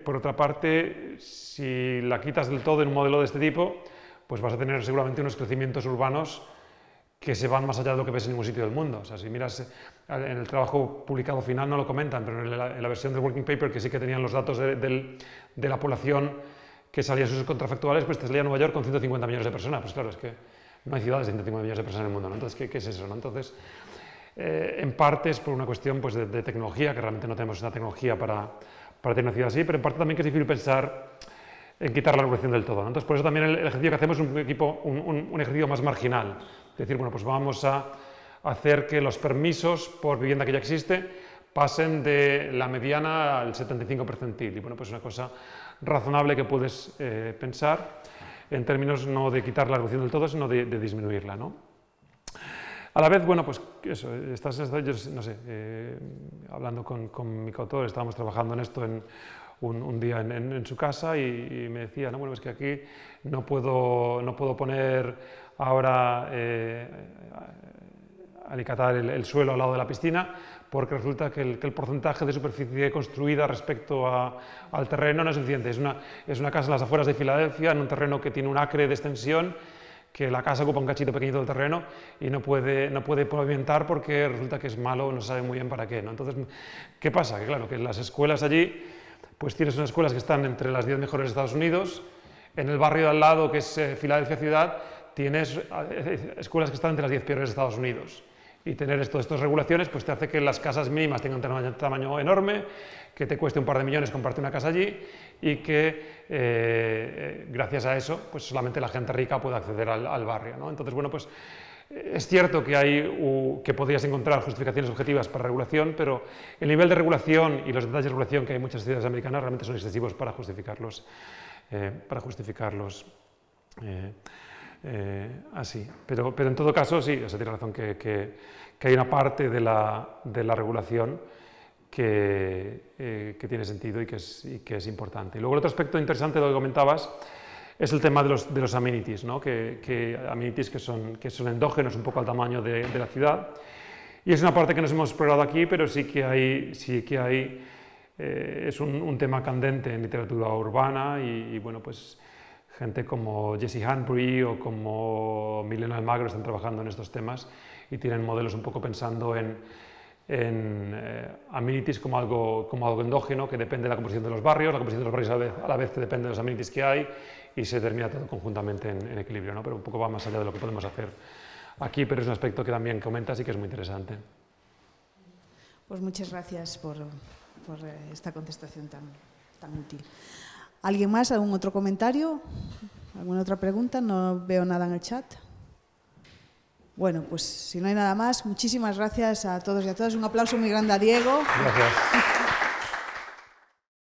por otra parte, si la quitas del todo en un modelo de este tipo, pues vas a tener seguramente unos crecimientos urbanos que se van más allá de lo que ves en ningún sitio del mundo. O sea, si miras en el trabajo publicado final no lo comentan, pero en la versión del working paper, que sí que tenían los datos de la población que salía sus contrafactuales, pues te salía Nueva York con 150 millones de personas. Pues claro, es que no hay ciudades de 150 millones de personas en el mundo, ¿no? Entonces, ¿qué es eso, no? Entonces, en parte es por una cuestión pues, de tecnología, que realmente no tenemos una tecnología para tener una ciudad así, pero en parte también que es difícil pensar en quitar la regulación del todo, ¿no? Entonces, por eso también el ejercicio que hacemos es un ejercicio más marginal. Es decir, bueno, pues vamos a hacer que los permisos por vivienda que ya existe pasen de la mediana al 75 percentil. Y bueno, pues es una cosa razonable que puedes pensar en términos no de quitar la regulación del todo, sino de disminuirla, ¿no? A la vez, bueno, pues eso, yo no sé, hablando con mi coautor, estábamos trabajando en esto un día en su casa y me decía, no, bueno, es que aquí no puedo poner ahora alicatar el suelo al lado de la piscina porque resulta que el porcentaje de superficie construida respecto al terreno no es suficiente. Es una casa en las afueras de Filadelfia, en un terreno que tiene un acre de extensión, que la casa ocupa un cachito pequeñito del terreno y no puede pavimentar porque resulta que es malo, no se sabe muy bien para qué, ¿no? Entonces, ¿qué pasa? Que claro, que las escuelas allí, pues tienes unas escuelas que están entre las 10 mejores de Estados Unidos, en el barrio de al lado, que es Filadelfia ciudad, tienes escuelas que están entre las 10 peores de Estados Unidos. Y tener estas regulaciones pues te hace que las casas mínimas tengan un tamaño enorme, que te cueste un par de millones comprarte una casa allí y que gracias a eso pues solamente la gente rica puede acceder al barrio, ¿no? Entonces, bueno, pues es cierto que podrías encontrar justificaciones objetivas para regulación, pero el nivel de regulación y los detalles de regulación que hay en muchas ciudades americanas realmente son excesivos para justificarlos así. Pero en todo caso, sí, o sea, tiene razón que hay una parte de la regulación que tiene sentido y que es importante. Y luego el otro aspecto interesante de lo que comentabas es el tema de los amenities, ¿no? Amenities que son endógenos un poco al tamaño de la ciudad. Y es una parte que nos hemos explorado aquí, pero sí que hay es un tema candente en literatura urbana y bueno, pues gente como Jesse Hanbury o como Milena Almagro están trabajando en estos temas y tienen modelos un poco pensando en amenities como algo endógeno que depende de la composición de los barrios, la composición de los barrios a la vez depende de los amenities que hay y se termina todo conjuntamente en equilibrio, ¿no? Pero un poco va más allá de lo que podemos hacer aquí, pero es un aspecto que también comentas y que es muy interesante. Pues muchas gracias por esta contestación tan útil. ¿Alguien más? ¿Algún otro comentario? ¿Alguna otra pregunta? No veo nada en el chat. Bueno, pues si no hay nada más, muchísimas gracias a todos y a todas. Un aplauso muy grande a Diego. Gracias.